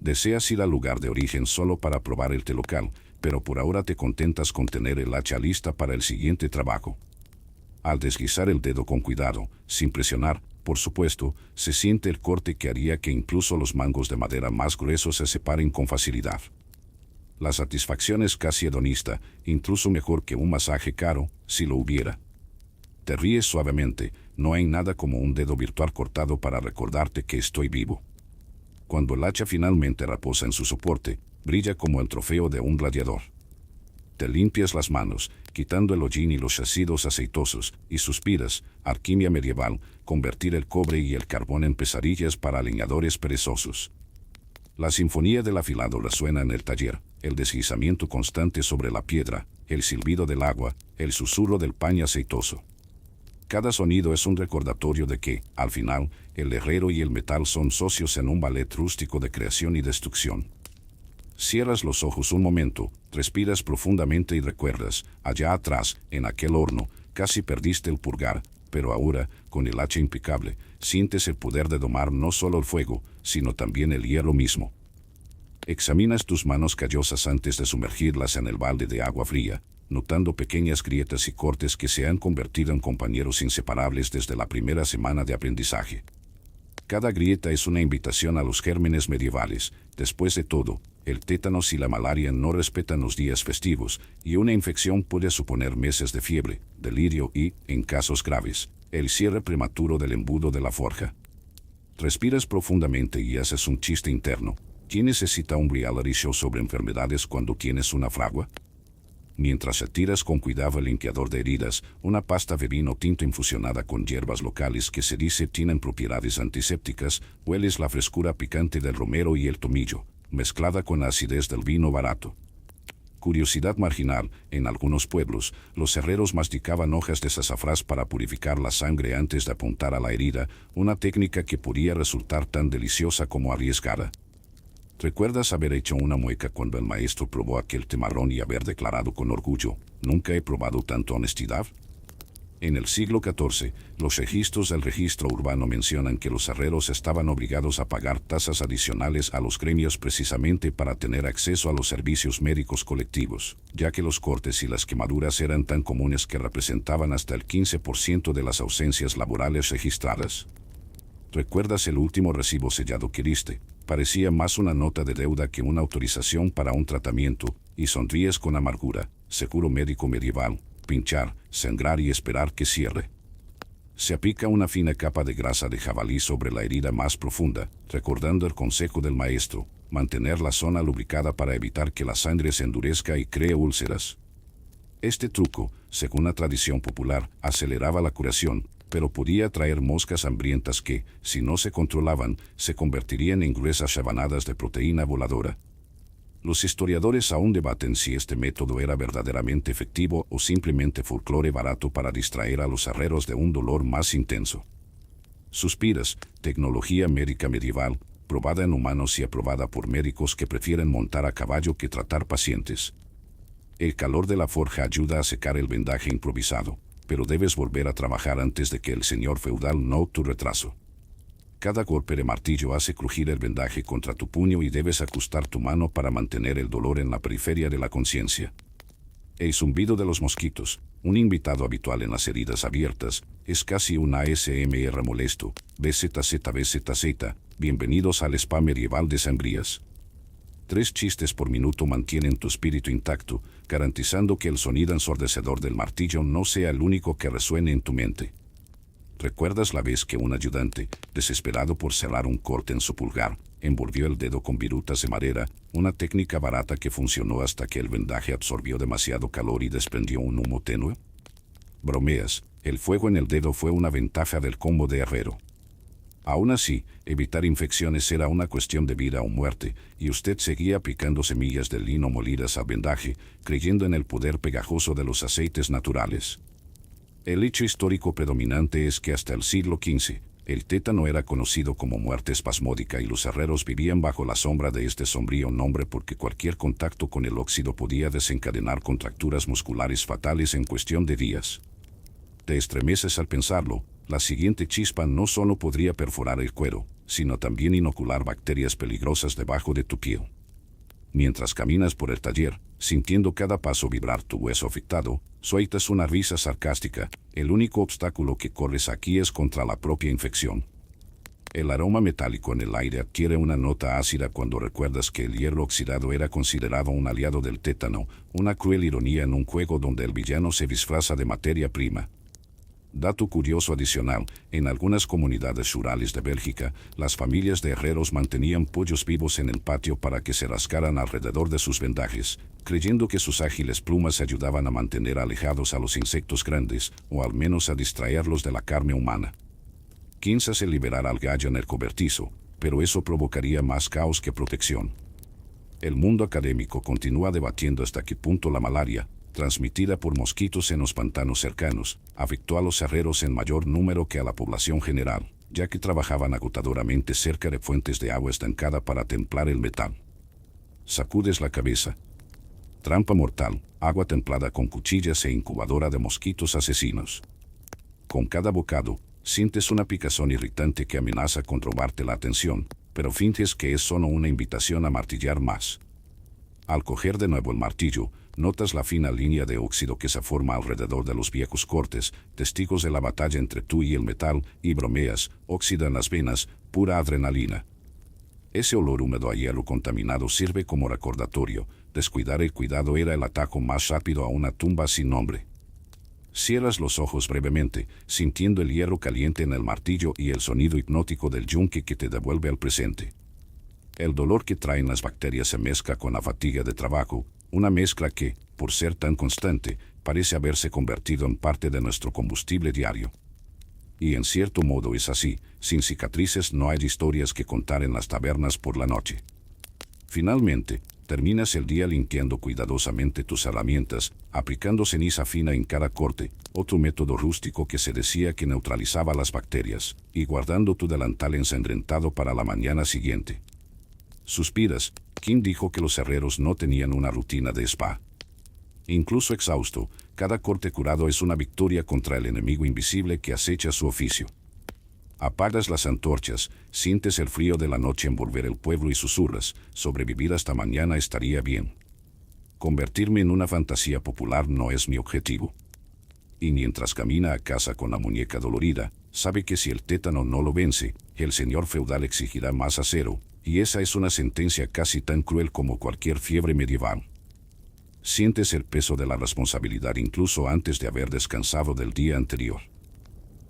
Deseas ir al lugar de origen solo para probar el té local, pero por ahora te contentas con tener el hacha lista para el siguiente trabajo. Al deslizar el dedo con cuidado, sin presionar, por supuesto, se siente el corte que haría que incluso los mangos de madera más gruesos se separen con facilidad. La satisfacción es casi hedonista, incluso mejor que un masaje caro, si lo hubiera. Te ríes suavemente, no hay nada como un dedo virtual cortado para recordarte que estoy vivo. Cuando el hacha finalmente reposa en su soporte, brilla como el trofeo de un gladiador. Te limpias las manos, quitando el hollín y los ácidos aceitosos, y suspiras, alquimia medieval, convertir el cobre y el carbón en pesadillas para leñadores perezosos. La sinfonía del afilado resuena en el taller, el deslizamiento constante sobre la piedra, el silbido del agua, el susurro del paño aceitoso. Cada sonido es un recordatorio de que, al final, el herrero y el metal son socios en un ballet rústico de creación y destrucción. Cierras los ojos un momento, respiras profundamente y recuerdas, allá atrás, en aquel horno, casi perdiste el pulgar, pero ahora, con el hacha impecable, sientes el poder de domar no solo el fuego, sino también el hierro mismo. Examinas tus manos callosas antes de sumergirlas en el balde de agua fría, notando pequeñas grietas y cortes que se han convertido en compañeros inseparables desde la primera semana de aprendizaje. Cada grieta es una invitación a los gérmenes medievales. Después de todo, el tétanos y la malaria no respetan los días festivos, y una infección puede suponer meses de fiebre, delirio y, en casos graves, el cierre prematuro del embudo de la forja. Respiras profundamente y haces un chiste interno. ¿Quién necesita un reality show sobre enfermedades cuando tienes una fragua? Mientras retiras con cuidado el limpiador de heridas, una pasta de vino tinto infusionada con hierbas locales que se dice tienen propiedades antisépticas, hueles la frescura picante del romero y el tomillo, mezclada con la acidez del vino barato. Curiosidad marginal, en algunos pueblos, los herreros masticaban hojas de sazafrás para purificar la sangre antes de apuntar a la herida, una técnica que podía resultar tan deliciosa como arriesgada. ¿Recuerdas haber hecho una mueca cuando el maestro probó aquel té marrón y haber declarado con orgullo, nunca he probado tanta honestidad? En el siglo XIV, los registros del registro urbano mencionan que los herreros estaban obligados a pagar tasas adicionales a los gremios precisamente para tener acceso a los servicios médicos colectivos, ya que los cortes y las quemaduras eran tan comunes que representaban hasta el 15% de las ausencias laborales registradas. ¿Recuerdas el último recibo sellado que diste? Parecía más una nota de deuda que una autorización para un tratamiento, y sonríes con amargura, seguro médico medieval, pinchar, sangrar y esperar que cierre. Se aplica una fina capa de grasa de jabalí sobre la herida más profunda, recordando el consejo del maestro, mantener la zona lubricada para evitar que la sangre se endurezca y cree úlceras. Este truco, según la tradición popular, aceleraba la curación, pero podía atraer moscas hambrientas que, si no se controlaban, se convertirían en gruesas rebanadas de proteína voladora. Los historiadores aún debaten si este método era verdaderamente efectivo o simplemente folclore barato para distraer a los herreros de un dolor más intenso. Suspiras, tecnología médica medieval, probada en humanos y aprobada por médicos que prefieren montar a caballo que tratar pacientes. El calor de la forja ayuda a secar el vendaje improvisado, pero debes volver a trabajar antes de que el señor feudal note tu retraso. Cada golpe de martillo hace crujir el vendaje contra tu puño y debes ajustar tu mano para mantener el dolor en la periferia de la conciencia. El zumbido de los mosquitos, un invitado habitual en las heridas abiertas, es casi un ASMR molesto. BZZ, bienvenidos al spa medieval de Sangrías. 3 chistes por minuto mantienen tu espíritu intacto, garantizando que el sonido ensordecedor del martillo no sea el único que resuene en tu mente. ¿Recuerdas la vez que un ayudante, desesperado por cerrar un corte en su pulgar, envolvió el dedo con virutas de madera, una técnica barata que funcionó hasta que el vendaje absorbió demasiado calor y desprendió un humo tenue? Bromeas, el fuego en el dedo fue una ventaja del combo de herrero. Aún así, evitar infecciones era una cuestión de vida o muerte, y usted seguía picando semillas de lino molidas al vendaje, creyendo en el poder pegajoso de los aceites naturales. El hecho histórico predominante es que hasta el siglo XV, el tétano era conocido como muerte espasmódica y los herreros vivían bajo la sombra de este sombrío nombre porque cualquier contacto con el óxido podía desencadenar contracturas musculares fatales en cuestión de días. Te estremeces al pensarlo, la siguiente chispa no solo podría perforar el cuero, sino también inocular bacterias peligrosas debajo de tu piel. Mientras caminas por el taller, sintiendo cada paso vibrar tu hueso afectado, sueltas una risa sarcástica. El único obstáculo que corres aquí es contra la propia infección. El aroma metálico en el aire adquiere una nota ácida cuando recuerdas que el hierro oxidado era considerado un aliado del tétano, una cruel ironía en un juego donde el villano se disfraza de materia prima. Dato curioso adicional, en algunas comunidades rurales de Bélgica, las familias de herreros mantenían pollos vivos en el patio para que se rascaran alrededor de sus vendajes, creyendo que sus ágiles plumas ayudaban a mantener alejados a los insectos grandes, o al menos a distraerlos de la carne humana. Quizás se liberara al gallo en el cobertizo, pero eso provocaría más caos que protección. El mundo académico continúa debatiendo hasta qué punto la malaria, transmitida por mosquitos en los pantanos cercanos, afectó a los herreros en mayor número que a la población general, ya que trabajaban agotadoramente cerca de fuentes de agua estancada para templar el metal. Sacudes la cabeza. Trampa mortal, agua templada con cuchillas e incubadora de mosquitos asesinos. Con cada bocado, sientes una picazón irritante que amenaza con robarte la atención, pero finges que es solo una invitación a martillar más. Al coger de nuevo el martillo, notas la fina línea de óxido que se forma alrededor de los viejos cortes, testigos de la batalla entre tú y el metal, y bromeas, óxido en las venas, pura adrenalina. Ese olor húmedo a hierro contaminado sirve como recordatorio. Descuidar el cuidado era el atajo más rápido a una tumba sin nombre. Cierras los ojos brevemente, sintiendo el hierro caliente en el martillo y el sonido hipnótico del yunque que te devuelve al presente. El dolor que traen las bacterias se mezcla con la fatiga de trabajo, una mezcla que, por ser tan constante, parece haberse convertido en parte de nuestro combustible diario. Y en cierto modo es así, sin cicatrices no hay historias que contar en las tabernas por la noche. Finalmente, terminas el día limpiando cuidadosamente tus herramientas, aplicando ceniza fina en cada corte, otro método rústico que se decía que neutralizaba las bacterias, y guardando tu delantal ensangrentado para la mañana siguiente. Suspiras. ¿Quién dijo que los herreros no tenían una rutina de spa? Incluso exhausto, cada corte curado es una victoria contra el enemigo invisible que acecha su oficio. Apagas las antorchas, sientes el frío de la noche envolver el pueblo y susurras, sobrevivir hasta mañana estaría bien. Convertirme en una fantasía popular no es mi objetivo. Y mientras camina a casa con la muñeca dolorida, sabe que si el tétano no lo vence, el señor feudal exigirá más acero, y esa es una sentencia casi tan cruel como cualquier fiebre medieval. Sientes el peso de la responsabilidad incluso antes de haber descansado del día anterior.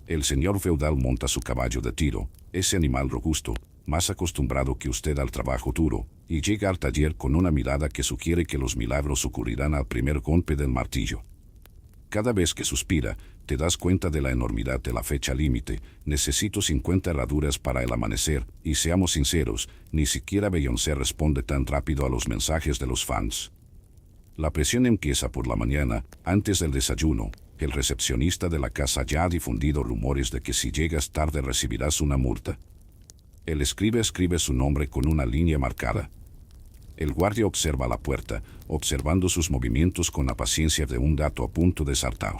El señor feudal monta su caballo de tiro, ese animal robusto, más acostumbrado que usted al trabajo duro, y llega al taller con una mirada que sugiere que los milagros ocurrirán al primer golpe del martillo. Cada vez que suspira, te das cuenta de la enormidad de la fecha límite. Necesito 50 herraduras para el amanecer, y seamos sinceros, ni siquiera Beyoncé responde tan rápido a los mensajes de los fans. La presión empieza por la mañana, antes del desayuno. El recepcionista de la casa ya ha difundido rumores de que si llegas tarde recibirás una multa. El escribe su nombre con una línea marcada. El guardia observa la puerta, observando sus movimientos con la paciencia de un gato a punto de saltar.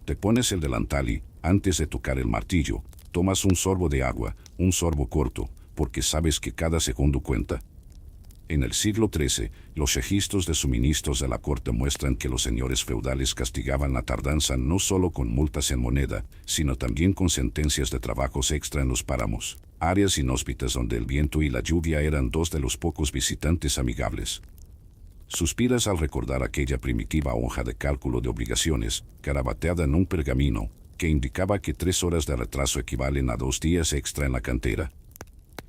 Te pones el delantal y, antes de tocar el martillo, tomas un sorbo de agua, un sorbo corto, porque sabes que cada segundo cuenta. En el siglo XIII, los registros de suministros de la corte muestran que los señores feudales castigaban la tardanza no solo con multas en moneda, sino también con sentencias de trabajos extra en los páramos, áreas inhóspitas donde el viento y la lluvia eran dos de los pocos visitantes amigables. Suspiras al recordar aquella primitiva hoja de cálculo de obligaciones, carabateada en un pergamino, que indicaba que 3 horas de retraso equivalen a 2 días extra en la cantera.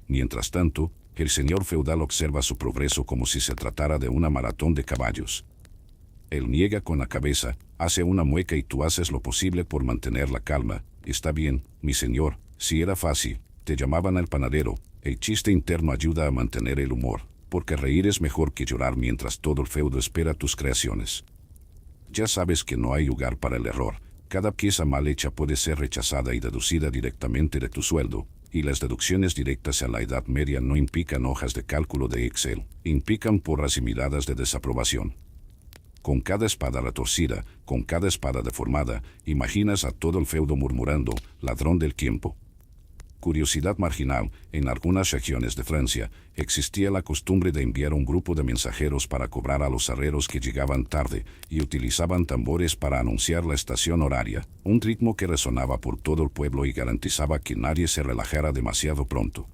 Mientras tanto, el señor feudal observa su progreso como si se tratara de una maratón de caballos. Él niega con la cabeza, hace una mueca y tú haces lo posible por mantener la calma. Está bien, mi señor, si era fácil, te llamaban al panadero. El chiste interno ayuda a mantener el humor, porque reír es mejor que llorar mientras todo el feudo espera tus creaciones. Ya sabes que no hay lugar para el error. Cada pieza mal hecha puede ser rechazada y deducida directamente de tu sueldo, y las deducciones directas a la Edad Media no implican hojas de cálculo de Excel, implican porras y miradas de desaprobación. Con cada espada retorcida, con cada espada deformada, imaginas a todo el feudo murmurando, ladrón del tiempo. Curiosidad marginal, en algunas regiones de Francia, existía la costumbre de enviar un grupo de mensajeros para cobrar a los herreros que llegaban tarde, y utilizaban tambores para anunciar la estación horaria, un ritmo que resonaba por todo el pueblo y garantizaba que nadie se relajara demasiado pronto.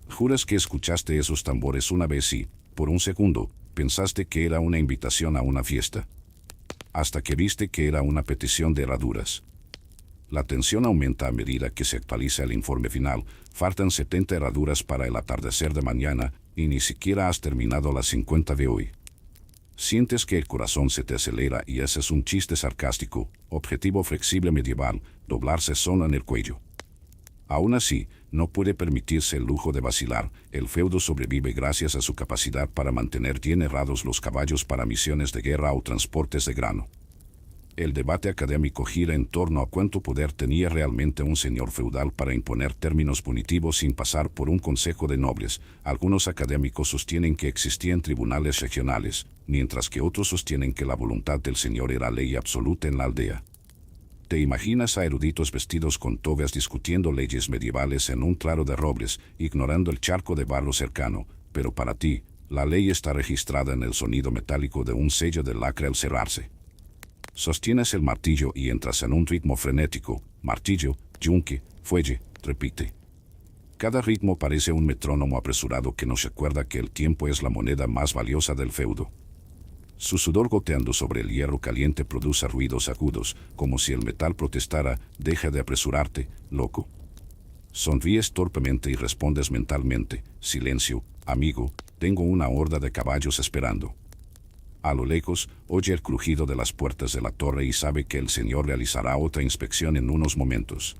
Juras que escuchaste esos tambores una vez y, por un segundo, pensaste que era una invitación a una fiesta. Hasta que viste que era una petición de herraduras. La tensión aumenta a medida que se actualiza el informe final. Faltan 70 herraduras para el atardecer de mañana y ni siquiera has terminado las 50 de hoy. Sientes que el corazón se te acelera y haces un chiste sarcástico, objetivo flexible medieval, doblarse solo en el cuello. Aún así, no puede permitirse el lujo de vacilar. El feudo sobrevive gracias a su capacidad para mantener bien herrados los caballos para misiones de guerra o transportes de grano. El debate académico gira en torno a cuánto poder tenía realmente un señor feudal para imponer términos punitivos sin pasar por un consejo de nobles. Algunos académicos sostienen que existían tribunales regionales, mientras que otros sostienen que la voluntad del señor era ley absoluta en la aldea. Te imaginas a eruditos vestidos con togas discutiendo leyes medievales en un claro de robles, ignorando el charco de barro cercano, pero para ti, la ley está registrada en el sonido metálico de un sello de lacre al cerrarse. Sostienes el martillo y entras en un ritmo frenético, martillo, yunque, fuelle, repite. Cada ritmo parece un metrónomo apresurado que nos recuerda que el tiempo es la moneda más valiosa del feudo. Su sudor goteando sobre el hierro caliente produce ruidos agudos, como si el metal protestara, deja de apresurarte, loco. Sonríes torpemente y respondes mentalmente, silencio, amigo, tengo una horda de caballos esperando. A lo lejos, oye el crujido de las puertas de la torre y sabe que el señor realizará otra inspección en unos momentos.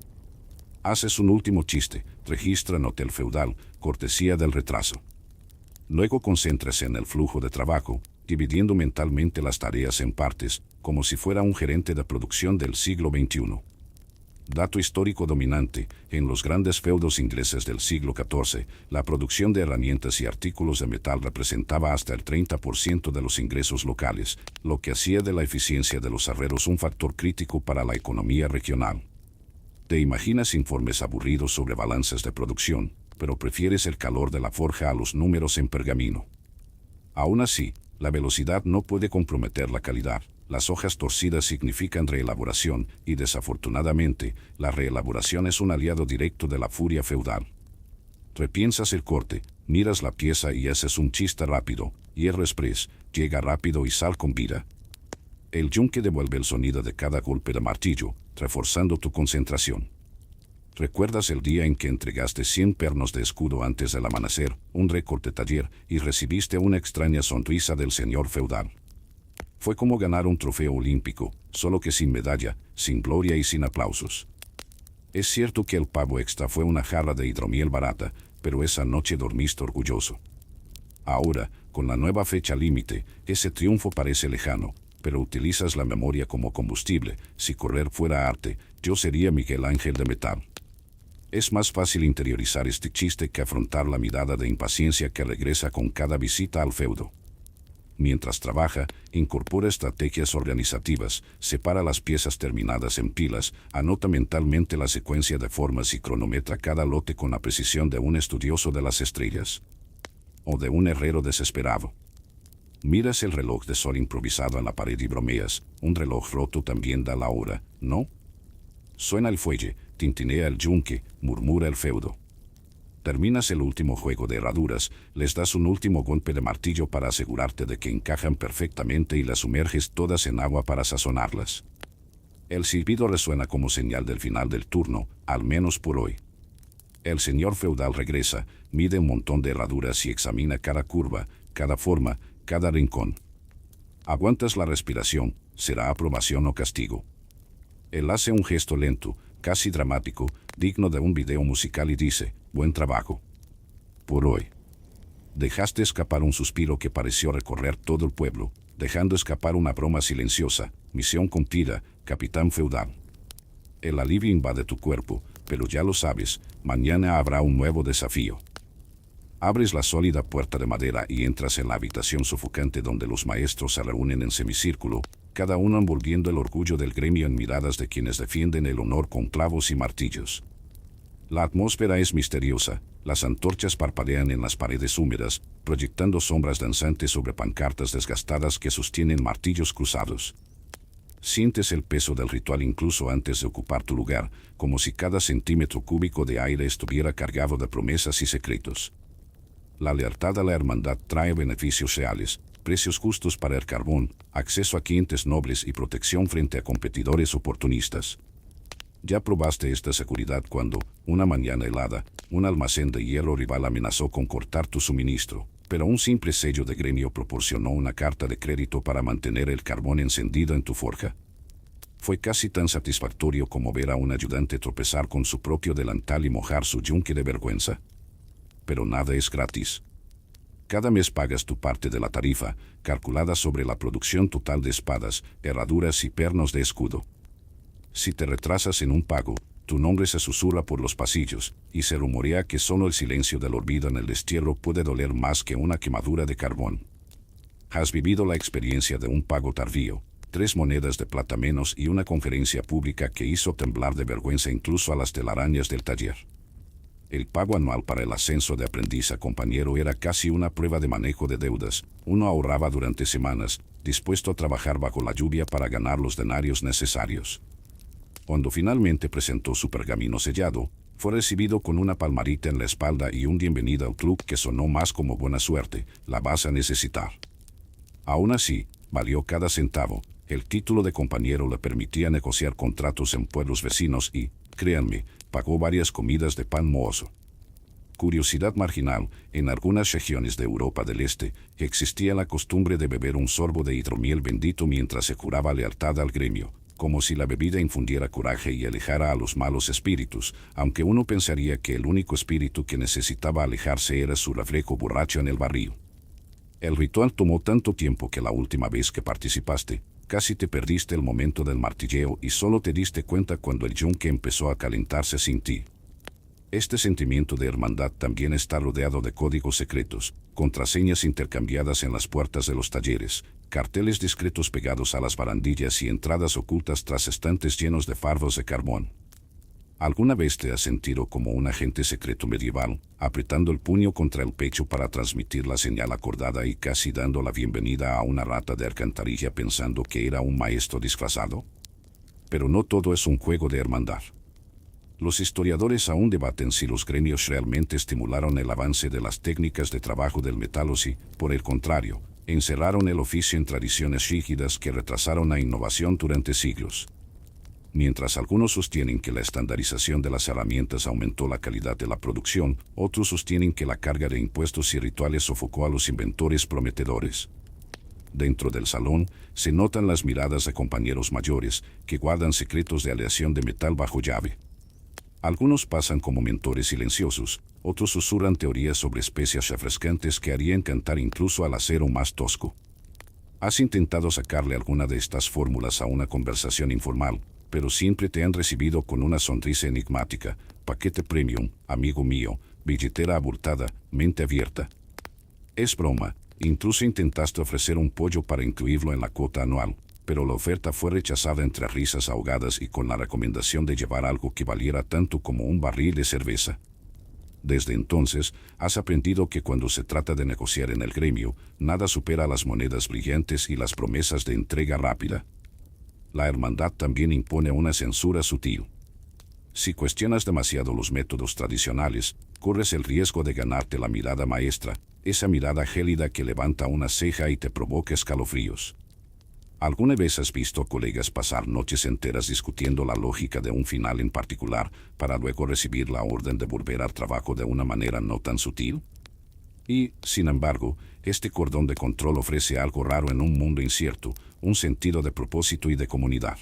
Haces un último chiste, registra en hotel feudal, cortesía del retraso. Luego concéntrese en el flujo de trabajo, dividiendo mentalmente las tareas en partes, como si fuera un gerente de producción del siglo XXI. Dato histórico dominante, en los grandes feudos ingleses del siglo XIV, la producción de herramientas y artículos de metal representaba hasta el 30% de los ingresos locales, lo que hacía de la eficiencia de los herreros un factor crítico para la economía regional. Te imaginas informes aburridos sobre balances de producción, pero prefieres el calor de la forja a los números en pergamino. Aún así, la velocidad no puede comprometer la calidad. Las hojas torcidas significan reelaboración y desafortunadamente, la reelaboración es un aliado directo de la furia feudal. Repiensas el corte, miras la pieza y haces un chiste rápido, hierro express, llega rápido y sal con vida. El yunque devuelve el sonido de cada golpe de martillo, reforzando tu concentración. ¿Recuerdas el día en que entregaste 100 pernos de escudo antes del amanecer, un récord de taller, y recibiste una extraña sonrisa del señor feudal? Fue como ganar un trofeo olímpico, solo que sin medalla, sin gloria y sin aplausos. Es cierto que el pavo extra fue una jarra de hidromiel barata, pero esa noche dormiste orgulloso. Ahora, con la nueva fecha límite, ese triunfo parece lejano, pero utilizas la memoria como combustible. Si correr fuera arte, yo sería Miguel Ángel de metal. Es más fácil interiorizar este chiste que afrontar la mirada de impaciencia que regresa con cada visita al feudo. Mientras trabaja, incorpora estrategias organizativas, separa las piezas terminadas en pilas, anota mentalmente la secuencia de formas y cronometra cada lote con la precisión de un estudioso de las estrellas. o de un herrero desesperado. Miras el reloj de sol improvisado en la pared y bromeas, un reloj roto también da la hora, ¿no? Suena el fuelle, tintinea el yunque, murmura el feudo. Terminas el último juego de herraduras, les das un último golpe de martillo para asegurarte de que encajan perfectamente y las sumerges todas en agua para sazonarlas. El silbido resuena como señal del final del turno, al menos por hoy. El señor feudal regresa, mide un montón de herraduras y examina cada curva, cada forma, cada rincón. Aguantas la respiración, será aprobación o castigo. Él hace un gesto lento, casi dramático, digno de un video musical y dice, buen trabajo. Por hoy. Dejaste escapar un suspiro que pareció recorrer todo el pueblo, dejando escapar una broma silenciosa, misión cumplida, capitán feudal. El alivio invade tu cuerpo, pero ya lo sabes, mañana habrá un nuevo desafío. Abres la sólida puerta de madera y entras en la habitación sofocante donde los maestros se reúnen en semicírculo, cada uno envolviendo el orgullo del gremio en miradas de quienes defienden el honor con clavos y martillos. La atmósfera es misteriosa, las antorchas parpadean en las paredes húmedas, proyectando sombras danzantes sobre pancartas desgastadas que sostienen martillos cruzados. Sientes el peso del ritual incluso antes de ocupar tu lugar, como si cada centímetro cúbico de aire estuviera cargado de promesas y secretos. La lealtad a la hermandad trae beneficios reales, precios justos para el carbón, acceso a clientes nobles y protección frente a competidores oportunistas. Ya probaste esta seguridad cuando, una mañana helada, un almacén de hierro rival amenazó con cortar tu suministro, pero un simple sello de gremio proporcionó una carta de crédito para mantener el carbón encendido en tu forja. Fue casi tan satisfactorio como ver a un ayudante tropezar con su propio delantal y mojar su yunque de vergüenza. Pero nada es gratis. Cada mes pagas tu parte de la tarifa, calculada sobre la producción total de espadas, herraduras y pernos de escudo. Si te retrasas en un pago, tu nombre se susurra por los pasillos, y se rumorea que solo el silencio del olvido en el destierro puede doler más que una quemadura de carbón. Has vivido la experiencia de un pago tardío, 3 monedas de plata menos y una conferencia pública que hizo temblar de vergüenza incluso a las telarañas del taller. El pago anual para el ascenso de aprendiz a compañero era casi una prueba de manejo de deudas. Uno ahorraba durante semanas, dispuesto a trabajar bajo la lluvia para ganar los denarios necesarios. Cuando finalmente presentó su pergamino sellado, fue recibido con una palmadita en la espalda y un bienvenido al club que sonó más como buena suerte, la vas a necesitar. Aún así, valió cada centavo. El título de compañero le permitía negociar contratos en pueblos vecinos y, créanme, pagó varias comidas de pan mohoso. Curiosidad marginal, en algunas regiones de Europa del Este, existía la costumbre de beber un sorbo de hidromiel bendito mientras se juraba lealtad al gremio, como si la bebida infundiera coraje y alejara a los malos espíritus, aunque uno pensaría que el único espíritu que necesitaba alejarse era su reflejo borracho en el barril. El ritual tomó tanto tiempo que la última vez que participaste, casi te perdiste el momento del martilleo y solo te diste cuenta cuando el yunque empezó a calentarse sin ti. Este sentimiento de hermandad también está rodeado de códigos secretos, contraseñas intercambiadas en las puertas de los talleres, carteles discretos pegados a las barandillas y entradas ocultas tras estantes llenos de fardos de carbón. ¿Alguna vez te has sentido como un agente secreto medieval, apretando el puño contra el pecho para transmitir la señal acordada y casi dando la bienvenida a una rata de alcantarilla pensando que era un maestro disfrazado? Pero no todo es un juego de hermandad. Los historiadores aún debaten si los gremios realmente estimularon el avance de las técnicas de trabajo del metal o si, por el contrario, encerraron el oficio en tradiciones rígidas que retrasaron la innovación durante siglos. Mientras algunos sostienen que la estandarización de las herramientas aumentó la calidad de la producción, otros sostienen que la carga de impuestos y rituales sofocó a los inventores prometedores. Dentro del salón, se notan las miradas de compañeros mayores, que guardan secretos de aleación de metal bajo llave. Algunos pasan como mentores silenciosos, otros susurran teorías sobre especias refrescantes que harían cantar incluso al acero más tosco. Has intentado sacarle alguna de estas fórmulas a una conversación informal, pero siempre te han recibido con una sonrisa enigmática, paquete premium, amigo mío, billetera abultada, mente abierta. Es broma, incluso intentaste ofrecer un pollo para incluirlo en la cuota anual, pero la oferta fue rechazada entre risas ahogadas y con la recomendación de llevar algo que valiera tanto como un barril de cerveza. Desde entonces, has aprendido que cuando se trata de negociar en el gremio, nada supera las monedas brillantes y las promesas de entrega rápida. La hermandad también impone una censura sutil. Si cuestionas demasiado los métodos tradicionales, corres el riesgo de ganarte la mirada maestra, esa mirada gélida que levanta una ceja y te provoca escalofríos. ¿Alguna vez has visto colegas pasar noches enteras discutiendo la lógica de un final en particular para luego recibir la orden de volver al trabajo de una manera no tan sutil? Y, sin embargo, este cordón de control ofrece algo raro en un mundo incierto, un sentido de propósito y de comunidad.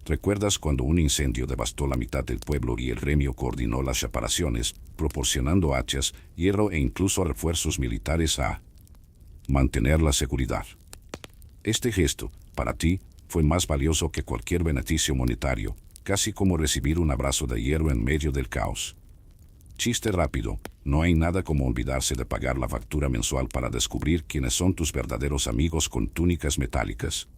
¿Recuerdas cuando un incendio devastó la mitad del pueblo y el gremio coordinó las reparaciones, proporcionando hachas, hierro e incluso refuerzos militares a mantener la seguridad? Este gesto, para ti, fue más valioso que cualquier beneficio monetario, casi como recibir un abrazo de hierro en medio del caos. Chiste rápido, no hay nada como olvidarse de pagar la factura mensual para descubrir quiénes son tus verdaderos amigos con túnicas metálicas.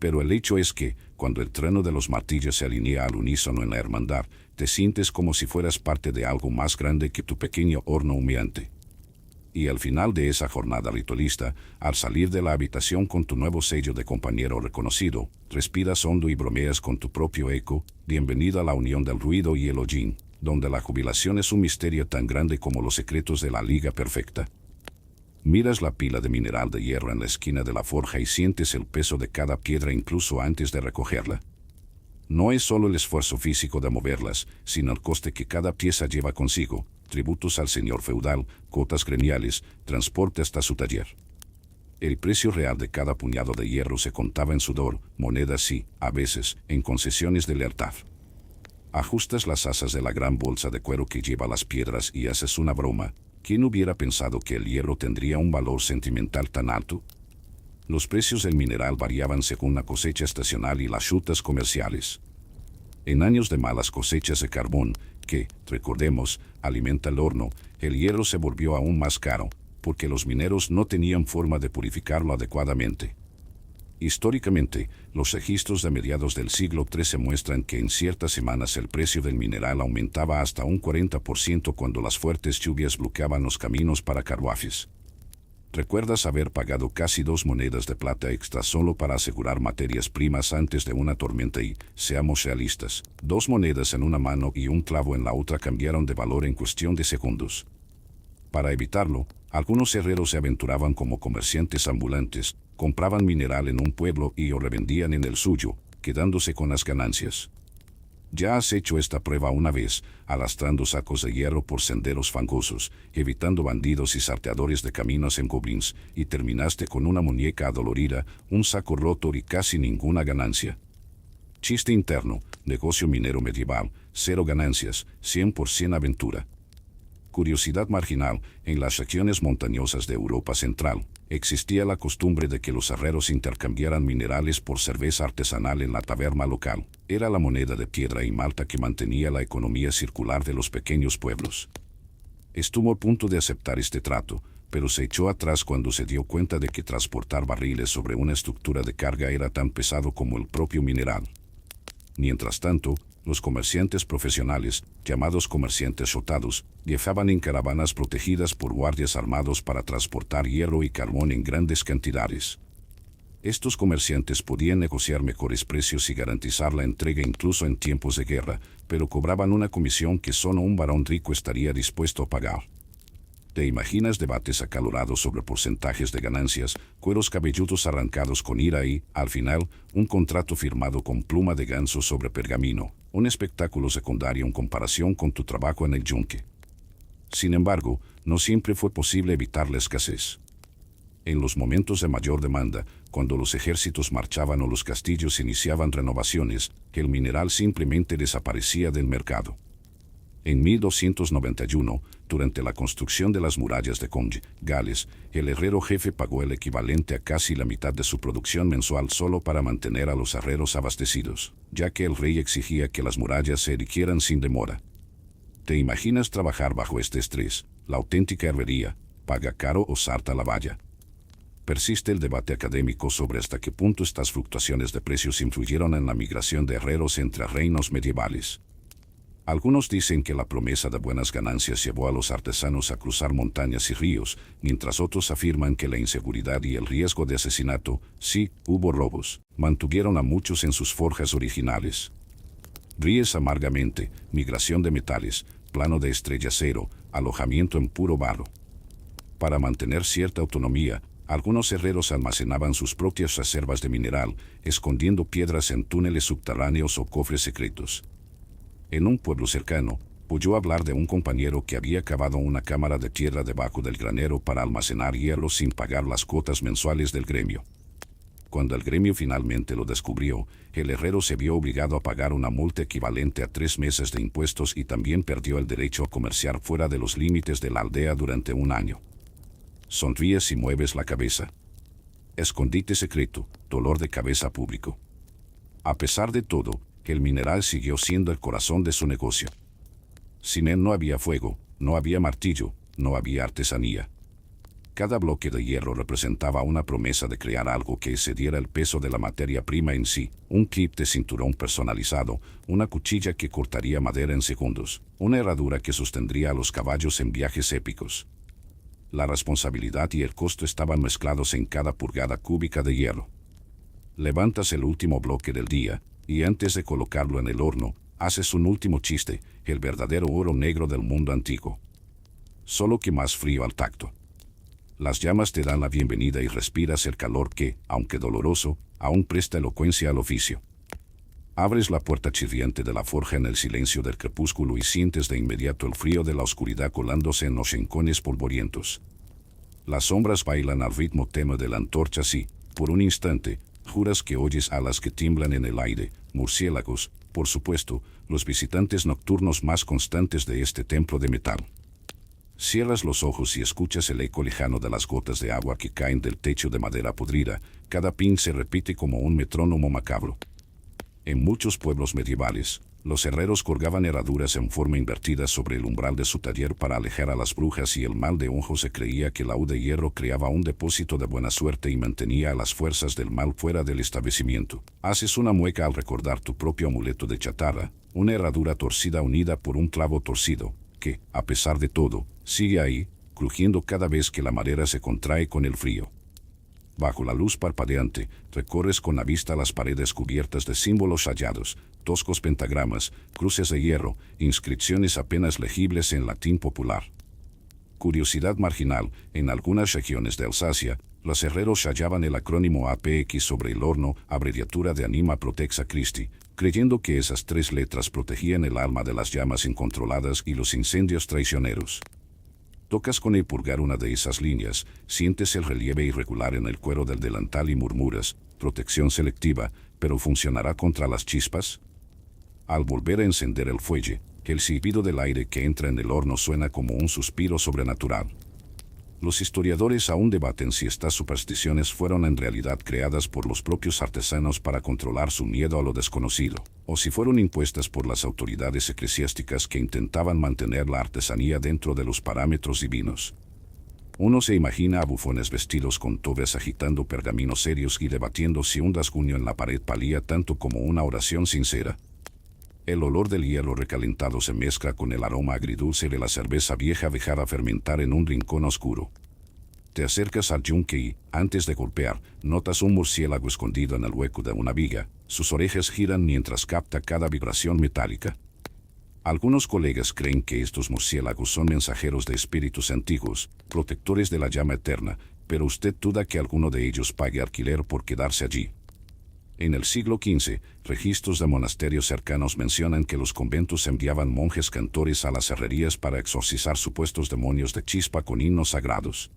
Pero el hecho es que, cuando el trueno de los martillos se alinea al unísono en la hermandad, te sientes como si fueras parte de algo más grande que tu pequeño horno humeante. Y al final de esa jornada ritualista, al salir de la habitación con tu nuevo sello de compañero reconocido, respiras hondo y bromeas con tu propio eco, bienvenido a la unión del ruido y el hollín, donde la jubilación es un misterio tan grande como los secretos de la liga perfecta. Miras la pila de mineral de hierro en la esquina de la forja y sientes el peso de cada piedra incluso antes de recogerla. No es solo el esfuerzo físico de moverlas, sino el coste que cada pieza lleva consigo, tributos al señor feudal, cuotas gremiales, transporte hasta su taller. El precio real de cada puñado de hierro se contaba en sudor, monedas y, a veces, en concesiones de lealtad. Ajustas las asas de la gran bolsa de cuero que lleva las piedras y haces una broma. ¿Quién hubiera pensado que el hierro tendría un valor sentimental tan alto? Los precios del mineral variaban según la cosecha estacional y las chutas comerciales. En años de malas cosechas de carbón, que, recordemos, alimenta el horno, el hierro se volvió aún más caro, porque los mineros no tenían forma de purificarlo adecuadamente. Históricamente, los registros de mediados del siglo XIII muestran que en ciertas semanas el precio del mineral aumentaba hasta un 40% cuando las fuertes lluvias bloqueaban los caminos para carruajes. ¿Recuerdas haber pagado casi 2 monedas de plata extra solo para asegurar materias primas antes de una tormenta y, seamos realistas, 2 monedas en una mano y un clavo en la otra cambiaron de valor en cuestión de segundos? Para evitarlo, algunos herreros se aventuraban como comerciantes ambulantes, compraban mineral en un pueblo y lo revendían en el suyo, quedándose con las ganancias. Ya has hecho esta prueba una vez, arrastrando sacos de hierro por senderos fangosos, evitando bandidos y salteadores de caminos en goblins, y terminaste con una muñeca adolorida, un saco roto y casi ninguna ganancia. Chiste interno, negocio minero medieval, 0 ganancias, 100% aventura. Curiosidad marginal, en las regiones montañosas de Europa Central, existía la costumbre de que los herreros intercambiaran minerales por cerveza artesanal en la taberna local. Era la moneda de piedra y malta que mantenía la economía circular de los pequeños pueblos. Estuvo a punto de aceptar este trato, pero se echó atrás cuando se dio cuenta de que transportar barriles sobre una estructura de carga era tan pesado como el propio mineral. Mientras tanto, los comerciantes profesionales, llamados comerciantes rotados, viajaban en caravanas protegidas por guardias armados para transportar hierro y carbón en grandes cantidades. Estos comerciantes podían negociar mejores precios y garantizar la entrega incluso en tiempos de guerra, pero cobraban una comisión que solo un varón rico estaría dispuesto a pagar. ¿Te imaginas debates acalorados sobre porcentajes de ganancias, cueros cabelludos arrancados con ira y, al final, un contrato firmado con pluma de ganso sobre pergamino, un espectáculo secundario en comparación con tu trabajo en el yunque? Sin embargo, no siempre fue posible evitar la escasez. En los momentos de mayor demanda, cuando los ejércitos marchaban o los castillos iniciaban renovaciones, el mineral simplemente desaparecía del mercado. En 1291, durante la construcción de las murallas de Conde, Gales, el herrero jefe pagó el equivalente a casi la mitad de su producción mensual solo para mantener a los herreros abastecidos, ya que el rey exigía que las murallas se erigieran sin demora. ¿Te imaginas trabajar bajo este estrés? La auténtica herrería, ¿paga caro o salta la valla? Persiste el debate académico sobre hasta qué punto estas fluctuaciones de precios influyeron en la migración de herreros entre reinos medievales. Algunos dicen que la promesa de buenas ganancias llevó a los artesanos a cruzar montañas y ríos, mientras otros afirman que la inseguridad y el riesgo de asesinato, sí, hubo robos, mantuvieron a muchos en sus forjas originales. Ríes amargamente, migración de metales, plano de estrella cero, alojamiento en puro barro. Para mantener cierta autonomía, algunos herreros almacenaban sus propias reservas de mineral, escondiendo piedras en túneles subterráneos o cofres secretos. En un pueblo cercano, oyó hablar de un compañero que había cavado una cámara de tierra debajo del granero para almacenar hierro sin pagar las cuotas mensuales del gremio. Cuando el gremio finalmente lo descubrió, el herrero se vio obligado a pagar una multa equivalente a 3 meses de impuestos y también perdió el derecho a comerciar fuera de los límites de la aldea durante 1 año. Sonríes y mueves la cabeza. Escondite secreto, dolor de cabeza público. A pesar de todo, el mineral siguió siendo el corazón de su negocio. Sin él no había fuego, no había martillo, no había artesanía. Cada bloque de hierro representaba una promesa de crear algo que excediera el peso de la materia prima en sí, un clip de cinturón personalizado, una cuchilla que cortaría madera en segundos, una herradura que sostendría a los caballos en viajes épicos. La responsabilidad y el costo estaban mezclados en cada pulgada cúbica de hierro. Levantas el último bloque del día, y antes de colocarlo en el horno, haces un último chiste, el verdadero oro negro del mundo antiguo. Solo que más frío al tacto. Las llamas te dan la bienvenida y respiras el calor que, aunque doloroso, aún presta elocuencia al oficio. Abres la puerta chirriante de la forja en el silencio del crepúsculo y sientes de inmediato el frío de la oscuridad colándose en los rincones polvorientos. Las sombras bailan al ritmo tenue de la antorcha y, por un instante, juras que oyes alas que tiemblan en el aire, murciélagos, por supuesto, los visitantes nocturnos más constantes de este templo de metal. Cierras los ojos y escuchas el eco lejano de las gotas de agua que caen del techo de madera podrida, cada pin se repite como un metrónomo macabro. En muchos pueblos medievales, los herreros colgaban herraduras en forma invertida sobre el umbral de su taller para alejar a las brujas y el mal de ojo. Se creía que la U de hierro creaba un depósito de buena suerte y mantenía a las fuerzas del mal fuera del establecimiento. Haces una mueca al recordar tu propio amuleto de chatarra, una herradura torcida unida por un clavo torcido, que, a pesar de todo, sigue ahí, crujiendo cada vez que la madera se contrae con el frío. Bajo la luz parpadeante, recorres con la vista las paredes cubiertas de símbolos hallados, toscos pentagramas, cruces de hierro, inscripciones apenas legibles en latín popular. Curiosidad marginal, en algunas regiones de Alsacia, los herreros hallaban el acrónimo APX sobre el horno, abreviatura de Anima Protexa Christi, creyendo que esas 3 letras protegían el alma de las llamas incontroladas y los incendios traicioneros. Tocas con el pulgar una de esas líneas, sientes el relieve irregular en el cuero del delantal y murmuras, protección selectiva, ¿pero funcionará contra las chispas? Al volver a encender el fuelle, el silbido del aire que entra en el horno suena como un suspiro sobrenatural. Los historiadores aún debaten si estas supersticiones fueron en realidad creadas por los propios artesanos para controlar su miedo a lo desconocido, o si fueron impuestas por las autoridades eclesiásticas que intentaban mantener la artesanía dentro de los parámetros divinos. Uno se imagina a bufones vestidos con togas agitando pergaminos serios y debatiendo si un rasguño en la pared valía tanto como una oración sincera. El olor del hierro recalentado se mezcla con el aroma agridulce de la cerveza vieja dejada fermentar en un rincón oscuro. Te acercas al yunque y, antes de golpear, notas un murciélago escondido en el hueco de una viga. Sus orejas giran mientras capta cada vibración metálica. Algunos colegas creen que estos murciélagos son mensajeros de espíritus antiguos, protectores de la llama eterna, pero usted duda que alguno de ellos pague alquiler por quedarse allí. En el siglo XV, registros de monasterios cercanos mencionan que los conventos enviaban monjes cantores a las herrerías para exorcizar supuestos demonios de chispa con himnos sagrados.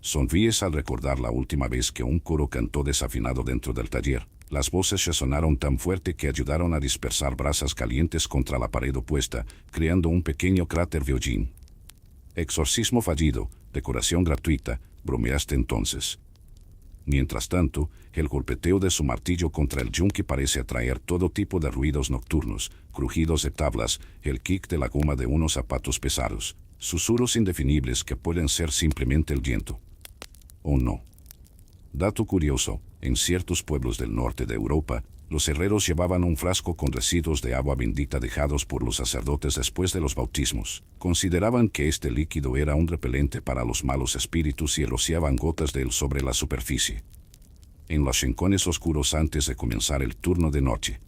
Sonríes al recordar la última vez que un coro cantó desafinado dentro del taller. Las voces resonaron tan fuerte que ayudaron a dispersar brasas calientes contra la pared opuesta, creando un pequeño cráter de hollín. Exorcismo fallido, decoración gratuita, bromeaste entonces. Mientras tanto, el golpeteo de su martillo contra el yunque parece atraer todo tipo de ruidos nocturnos, crujidos de tablas, el kick de la goma de unos zapatos pesados, susurros indefinibles que pueden ser simplemente el viento. ¿O no? Dato curioso, en ciertos pueblos del norte de Europa, Los herreros llevaban un frasco con residuos de agua bendita dejados por los sacerdotes después de los bautismos. Consideraban que este líquido era un repelente para los malos espíritus y rociaban gotas de él sobre la superficie. En los rincones oscuros antes de comenzar el turno de noche.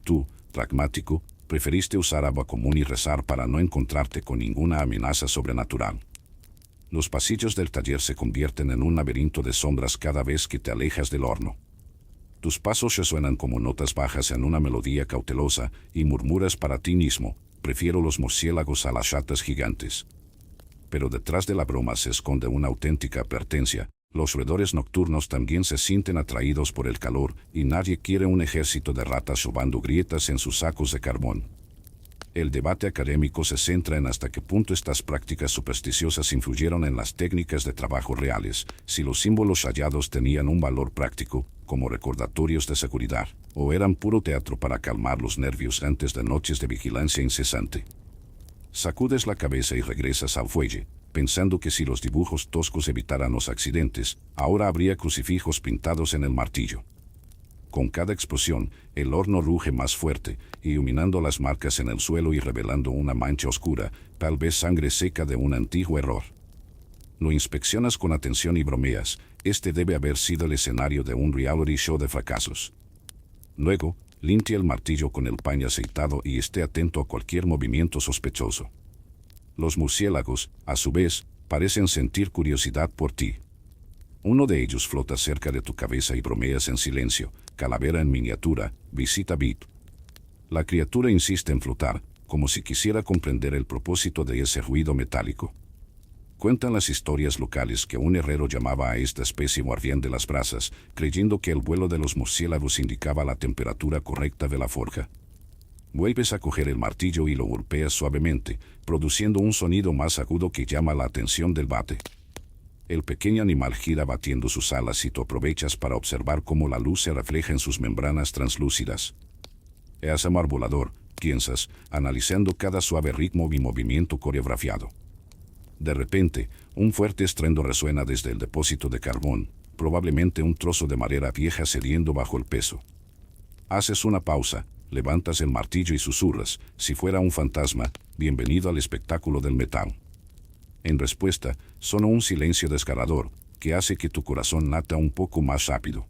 Tú, pragmático, preferiste usar agua común y rezar para no encontrarte con ninguna amenaza sobrenatural. Los pasillos del taller se convierten en un laberinto de sombras cada vez que te alejas del horno. Tus pasos resuenan como notas bajas en una melodía cautelosa y murmuras para ti mismo: prefiero los murciélagos a las ratas gigantes. Pero detrás de la broma se esconde una auténtica advertencia. Los roedores nocturnos también se sienten atraídos por el calor y nadie quiere un ejército de ratas robando grietas en sus sacos de carbón. El debate académico se centra en hasta qué punto estas prácticas supersticiosas influyeron en las técnicas de trabajo reales, si los símbolos hallados tenían un valor práctico, como recordatorios de seguridad, o eran puro teatro para calmar los nervios antes de noches de vigilancia incesante. Sacudes la cabeza y regresas al fuelle, pensando que si los dibujos toscos evitaran los accidentes, ahora habría crucifijos pintados en el martillo. Con cada explosión, el horno ruge más fuerte, iluminando las marcas en el suelo y revelando una mancha oscura, tal vez sangre seca de un antiguo error. Lo inspeccionas con atención y bromeas: este debe haber sido el escenario de un reality show de fracasos. Luego, limpia el martillo con el paño aceitado y esté atento a cualquier movimiento sospechoso. Los murciélagos, a su vez, parecen sentir curiosidad por ti. Uno de ellos flota cerca de tu cabeza y bromeas en silencio: calavera en miniatura, visita Bit. La criatura insiste en flotar, como si quisiera comprender el propósito de ese ruido metálico. Cuentan las historias locales que un herrero llamaba a esta especie guardián de las brasas, creyendo que el vuelo de los murciélagos indicaba la temperatura correcta de la forja. Vuelves a coger el martillo y lo golpeas suavemente, produciendo un sonido más agudo que llama la atención del bate. El pequeño animal gira batiendo sus alas y tú aprovechas para observar cómo la luz se refleja en sus membranas translúcidas. Es amor volador, piensas, analizando cada suave ritmo y movimiento coreografiado. De repente, un fuerte estruendo resuena desde el depósito de carbón, probablemente un trozo de madera vieja cediendo bajo el peso. Haces una pausa, levantas el martillo y susurras: si fuera un fantasma, bienvenido al espectáculo del metal. En respuesta, sonó un silencio desgarrador, que hace que tu corazón lata un poco más rápido.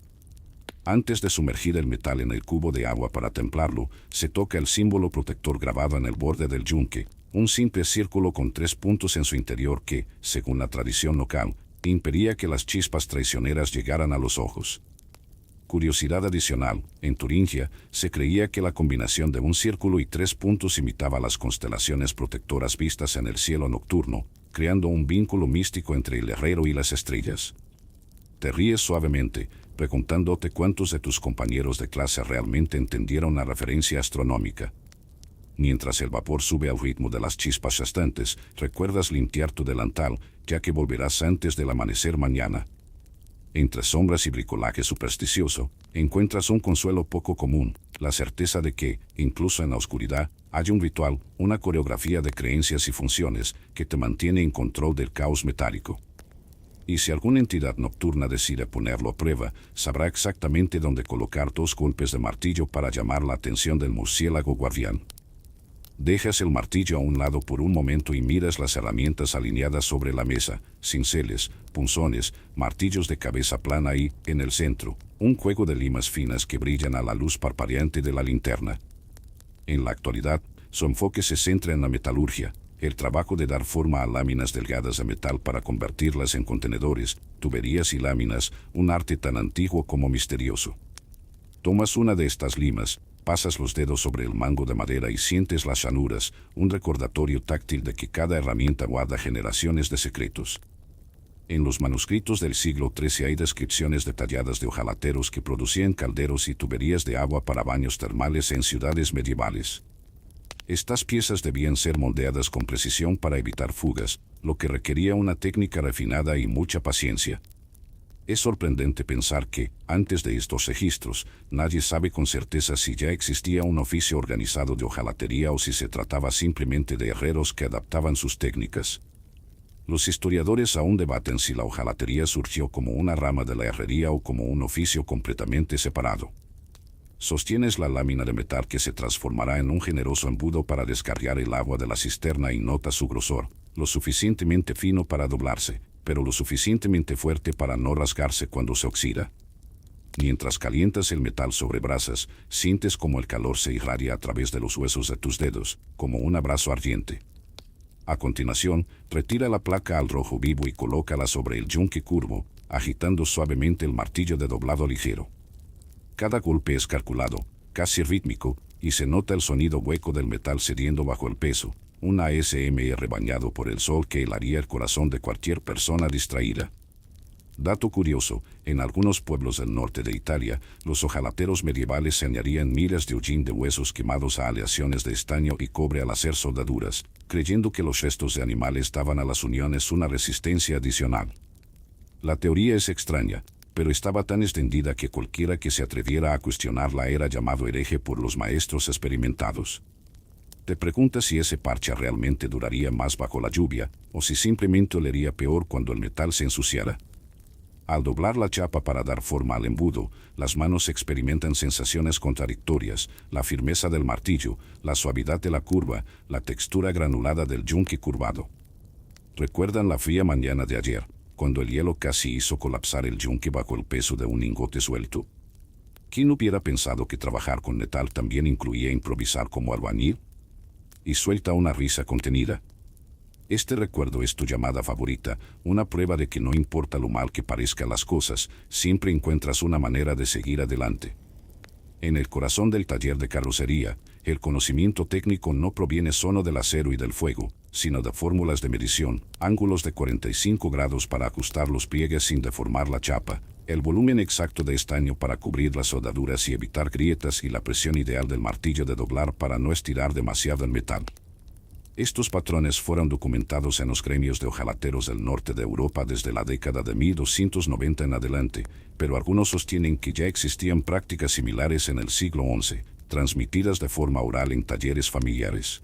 Antes de sumergir el metal en el cubo de agua para templarlo, se toca el símbolo protector grabado en el borde del yunque, un simple círculo con 3 puntos en su interior que, según la tradición local, impedía que las chispas traicioneras llegaran a los ojos. Curiosidad adicional: en Turingia, se creía que la combinación de un círculo y 3 puntos imitaba las constelaciones protectoras vistas en el cielo nocturno, creando un vínculo místico entre el herrero y las estrellas. Te ríes suavemente, preguntándote cuántos de tus compañeros de clase realmente entendieron la referencia astronómica. Mientras el vapor sube al ritmo de las chispas restantes, recuerdas limpiar tu delantal, ya que volverás antes del amanecer mañana. Entre sombras y bricolaje supersticioso, encuentras un consuelo poco común: la certeza de que, incluso en la oscuridad, hay un ritual, una coreografía de creencias y funciones, que te mantiene en control del caos metálico. Y si alguna entidad nocturna decide ponerlo a prueba, sabrá exactamente dónde colocar 2 golpes de martillo para llamar la atención del murciélago guardián. Dejas el martillo a un lado por un momento y miras las herramientas alineadas sobre la mesa: cinceles, punzones, martillos de cabeza plana y, en el centro, un juego de limas finas que brillan a la luz parpadeante de la linterna. En la actualidad, su enfoque se centra en la metalurgia, el trabajo de dar forma a láminas delgadas de metal para convertirlas en contenedores, tuberías y láminas, un arte tan antiguo como misterioso. Tomas una de estas limas, pasas los dedos sobre el mango de madera y sientes las llanuras, un recordatorio táctil de que cada herramienta guarda generaciones de secretos. En los manuscritos del siglo XIII hay descripciones detalladas de hojalateros que producían calderos y tuberías de agua para baños termales en ciudades medievales. Estas piezas debían ser moldeadas con precisión para evitar fugas, lo que requería una técnica refinada y mucha paciencia. Es sorprendente pensar que, antes de estos registros, nadie sabe con certeza si ya existía un oficio organizado de hojalatería o si se trataba simplemente de herreros que adaptaban sus técnicas. Los historiadores aún debaten si la hojalatería surgió como una rama de la herrería o como un oficio completamente separado. Sostienes la lámina de metal que se transformará en un generoso embudo para descargar el agua de la cisterna y notas su grosor, lo suficientemente fino para doblarse, pero lo suficientemente fuerte para no rasgarse cuando se oxida. Mientras calientas el metal sobre brasas, sientes como el calor se irradia a través de los huesos de tus dedos, como un abrazo ardiente. A continuación, retira la placa al rojo vivo y colócala sobre el yunque curvo, agitando suavemente el martillo de doblado ligero. Cada golpe es calculado, casi rítmico, y se nota el sonido hueco del metal cediendo bajo el peso, un ASMR bañado por el sol que helaría el corazón de cualquier persona distraída. Dato curioso, en algunos pueblos del norte de Italia, los hojalateros medievales se añadían miles de hollín de huesos quemados a aleaciones de estaño y cobre al hacer soldaduras, creyendo que los restos de animales daban a las uniones una resistencia adicional. La teoría es extraña, pero estaba tan extendida que cualquiera que se atreviera a cuestionarla era llamado hereje por los maestros experimentados. Te preguntas si ese parche realmente duraría más bajo la lluvia, o si simplemente olería peor cuando el metal se ensuciara. Al doblar la chapa para dar forma al embudo, las manos experimentan sensaciones contradictorias, la firmeza del martillo, la suavidad de la curva, la textura granulada del yunque curvado. ¿Recuerdan la fría mañana de ayer, cuando el hielo casi hizo colapsar el yunque bajo el peso de un lingote suelto? ¿Quién hubiera pensado que trabajar con metal también incluía improvisar como albañil? Y suelta una risa contenida. Este recuerdo es tu llamada favorita, una prueba de que no importa lo mal que parezcan las cosas, siempre encuentras una manera de seguir adelante. En el corazón del taller de carrocería, el conocimiento técnico no proviene solo del acero y del fuego, sino de fórmulas de medición, ángulos de 45 grados para ajustar los pliegues sin deformar la chapa, el volumen exacto de estaño para cubrir las soldaduras y evitar grietas y la presión ideal del martillo de doblar para no estirar demasiado el metal. Estos patrones fueron documentados en los gremios de hojalateros del norte de Europa desde la década de 1290 en adelante, pero algunos sostienen que ya existían prácticas similares en el siglo XI, transmitidas de forma oral en talleres familiares.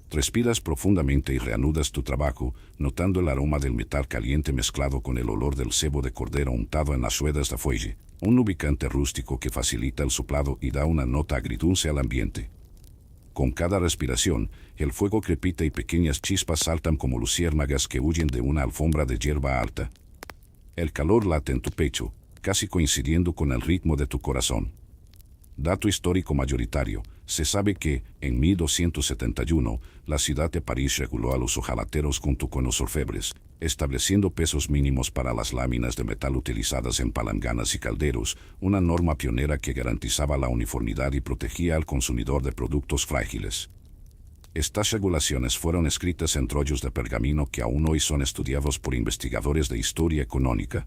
Respiras profundamente y reanudas tu trabajo, notando el aroma del metal caliente mezclado con el olor del cebo de cordero untado en las ruedas de fuelle, un lubricante rústico que facilita el soplado y da una nota agridulce al ambiente. Con cada respiración, el fuego crepita y pequeñas chispas saltan como luciérnagas que huyen de una alfombra de hierba alta. El calor late en tu pecho, casi coincidiendo con el ritmo de tu corazón. Dato histórico mayoritario, se sabe que, en 1271, la ciudad de París reguló a los hojalateros junto con los orfebres, estableciendo pesos mínimos para las láminas de metal utilizadas en palanganas y calderos, una norma pionera que garantizaba la uniformidad y protegía al consumidor de productos frágiles. Estas regulaciones fueron escritas en rollos de pergamino que aún hoy son estudiados por investigadores de historia económica.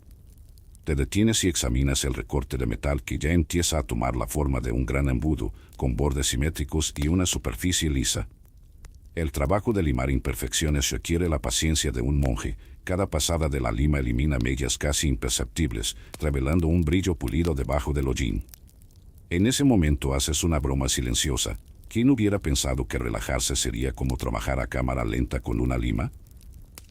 Te detienes y examinas el recorte de metal que ya empieza a tomar la forma de un gran embudo, con bordes simétricos y una superficie lisa. El trabajo de limar imperfecciones requiere la paciencia de un monje. Cada pasada de la lima elimina mellas casi imperceptibles, revelando un brillo pulido debajo del hollín. En ese momento haces una broma silenciosa. ¿Quién hubiera pensado que relajarse sería como trabajar a cámara lenta con una lima?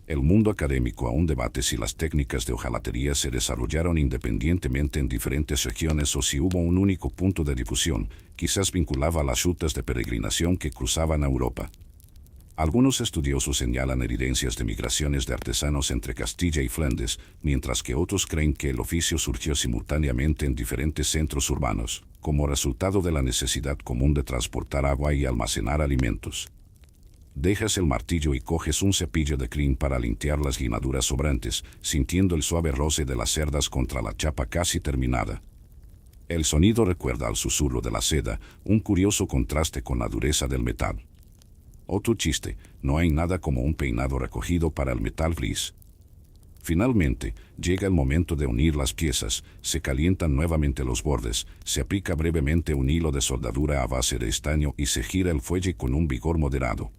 El mundo académico aún debate si las técnicas de hojalatería se desarrollaron independientemente en diferentes regiones o si hubo un único punto de difusión, quizás vinculado a las rutas de peregrinación que cruzaban a Europa. Algunos estudiosos señalan evidencias de migraciones de artesanos entre Castilla y Flandes, mientras que otros creen que el oficio surgió simultáneamente en diferentes centros urbanos, como resultado de la necesidad común de transportar agua y almacenar alimentos. Dejas el martillo y coges un cepillo de crin para limpiar las limaduras sobrantes, sintiendo el suave roce de las cerdas contra la chapa casi terminada. El sonido recuerda al susurro de la seda, un curioso contraste con la dureza del metal. Otro chiste, no hay nada como un peinado recogido para el metal gris. Finalmente, llega el momento de unir las piezas, se calientan nuevamente los bordes, se aplica brevemente un hilo de soldadura a base de estaño y se gira el fuelle con un vigor moderado.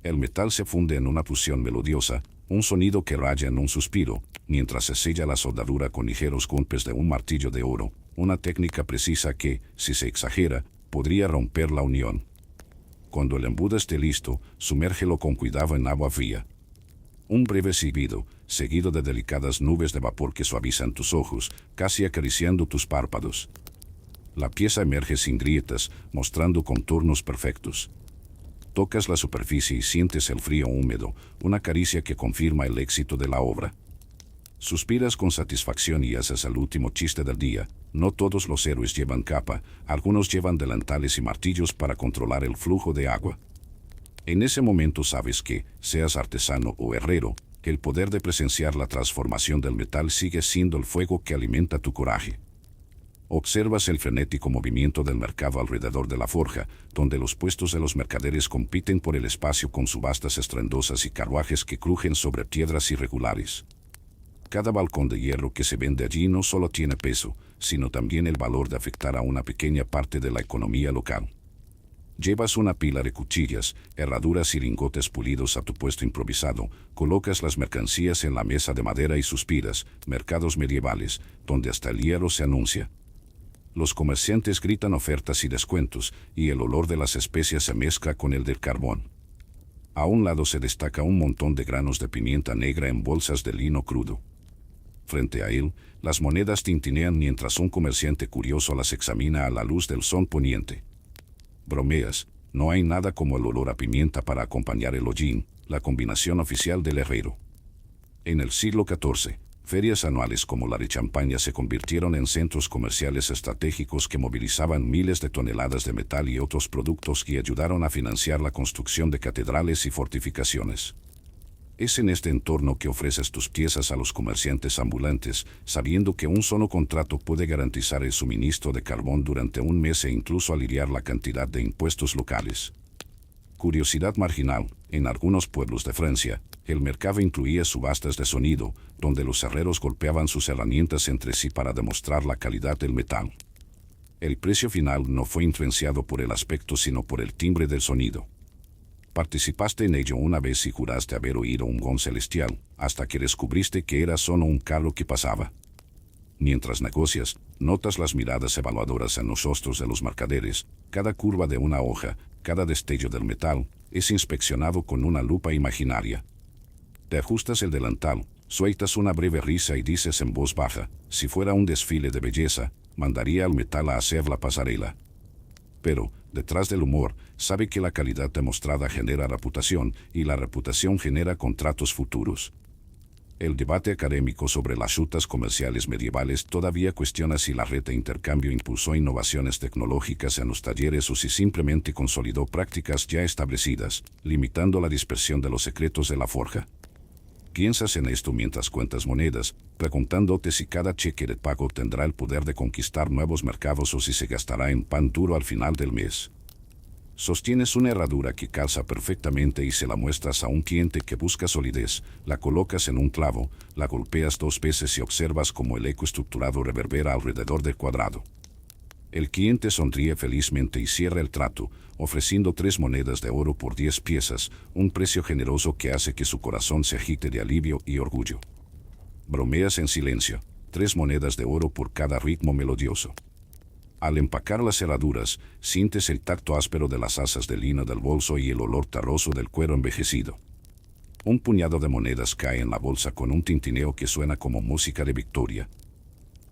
El metal se funde en una fusión melodiosa, un sonido que raya en un suspiro, mientras se sella la soldadura con ligeros golpes de un martillo de oro, una técnica precisa que, si se exagera, podría romper la unión. Cuando el embudo esté listo, sumérgelo con cuidado en agua fría. Un breve silbido, seguido de delicadas nubes de vapor que suavizan tus ojos, casi acariciando tus párpados. La pieza emerge sin grietas, mostrando contornos perfectos. Tocas la superficie y sientes el frío húmedo, una caricia que confirma el éxito de la obra. Suspiras con satisfacción y haces el último chiste del día. No todos los héroes llevan capa, algunos llevan delantales y martillos para controlar el flujo de agua. En ese momento sabes que, seas artesano o herrero, el poder de presenciar la transformación del metal sigue siendo el fuego que alimenta tu coraje. Observas el frenético movimiento del mercado alrededor de la forja, donde los puestos de los mercaderes compiten por el espacio con subastas estruendosas y carruajes que crujen sobre piedras irregulares. Cada balcón de hierro que se vende allí no solo tiene peso, sino también el valor de afectar a una pequeña parte de la economía local. Llevas una pila de cuchillas, herraduras y lingotes pulidos a tu puesto improvisado, colocas las mercancías en la mesa de madera y suspiras, mercados medievales, donde hasta el hierro se anuncia. Los comerciantes gritan ofertas y descuentos, y el olor de las especias se mezcla con el del carbón. A un lado se destaca un montón de granos de pimienta negra en bolsas de lino crudo. Frente a él, las monedas tintinean mientras un comerciante curioso las examina a la luz del sol poniente. Bromeas, no hay nada como el olor a pimienta para acompañar el hollín, la combinación oficial del herrero. En el siglo XIV, ferias anuales como la de Champaña se convirtieron en centros comerciales estratégicos que movilizaban miles de toneladas de metal y otros productos que ayudaron a financiar la construcción de catedrales y fortificaciones. Es en este entorno que ofreces tus piezas a los comerciantes ambulantes, sabiendo que un solo contrato puede garantizar el suministro de carbón durante un mes e incluso aliviar la cantidad de impuestos locales. Curiosidad marginal, en algunos pueblos de Francia, el mercado incluía subastas de sonido, donde los herreros golpeaban sus herramientas entre sí para demostrar la calidad del metal. El precio final no fue influenciado por el aspecto sino por el timbre del sonido. Participaste en ello una vez y juraste haber oído un gong celestial, hasta que descubriste que era solo un carro que pasaba. Mientras negocias, notas las miradas evaluadoras en los rostros de los mercaderes, cada curva de una hoja, cada destello del metal, es inspeccionado con una lupa imaginaria. Te ajustas el delantal, sueltas una breve risa y dices en voz baja, si fuera un desfile de belleza, mandaría al metal a hacer la pasarela. Pero, detrás del humor, sabe que la calidad demostrada genera reputación y la reputación genera contratos futuros. El debate académico sobre las rutas comerciales medievales todavía cuestiona si la red de intercambio impulsó innovaciones tecnológicas en los talleres o si simplemente consolidó prácticas ya establecidas, limitando la dispersión de los secretos de la forja. Piensas en esto mientras cuentas monedas, preguntándote si cada cheque de pago tendrá el poder de conquistar nuevos mercados o si se gastará en pan duro al final del mes. Sostienes una herradura que calza perfectamente y se la muestras a un cliente que busca solidez, la colocas en un clavo, la golpeas 2 veces y observas cómo el eco estructurado reverbera alrededor del cuadrado. El cliente sonríe felizmente y cierra el trato, ofreciendo 3 monedas de oro por 10 piezas, un precio generoso que hace que su corazón se agite de alivio y orgullo. Bromeas en silencio, 3 monedas de oro por cada ritmo melodioso. Al empacar las cerraduras, sientes el tacto áspero de las asas de lino del bolso y el olor terroso del cuero envejecido. Un puñado de monedas cae en la bolsa con un tintineo que suena como música de victoria.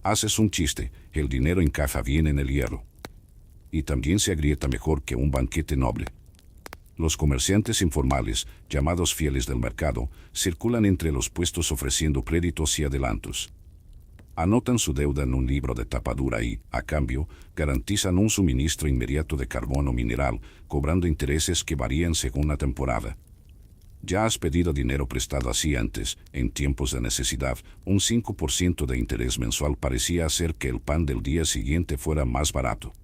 Haces un chiste, el dinero encaja bien en el hierro. Y también se agrieta mejor que un banquete noble. Los comerciantes informales, llamados fieles del mercado, circulan entre los puestos ofreciendo créditos y adelantos. Anotan su deuda en un libro de tapadura y, a cambio, garantizan un suministro inmediato de carbón o mineral, cobrando intereses que varían según la temporada. Ya has pedido dinero prestado así antes, en tiempos de necesidad, un 5% de interés mensual parecía hacer que el pan del día siguiente fuera más barato.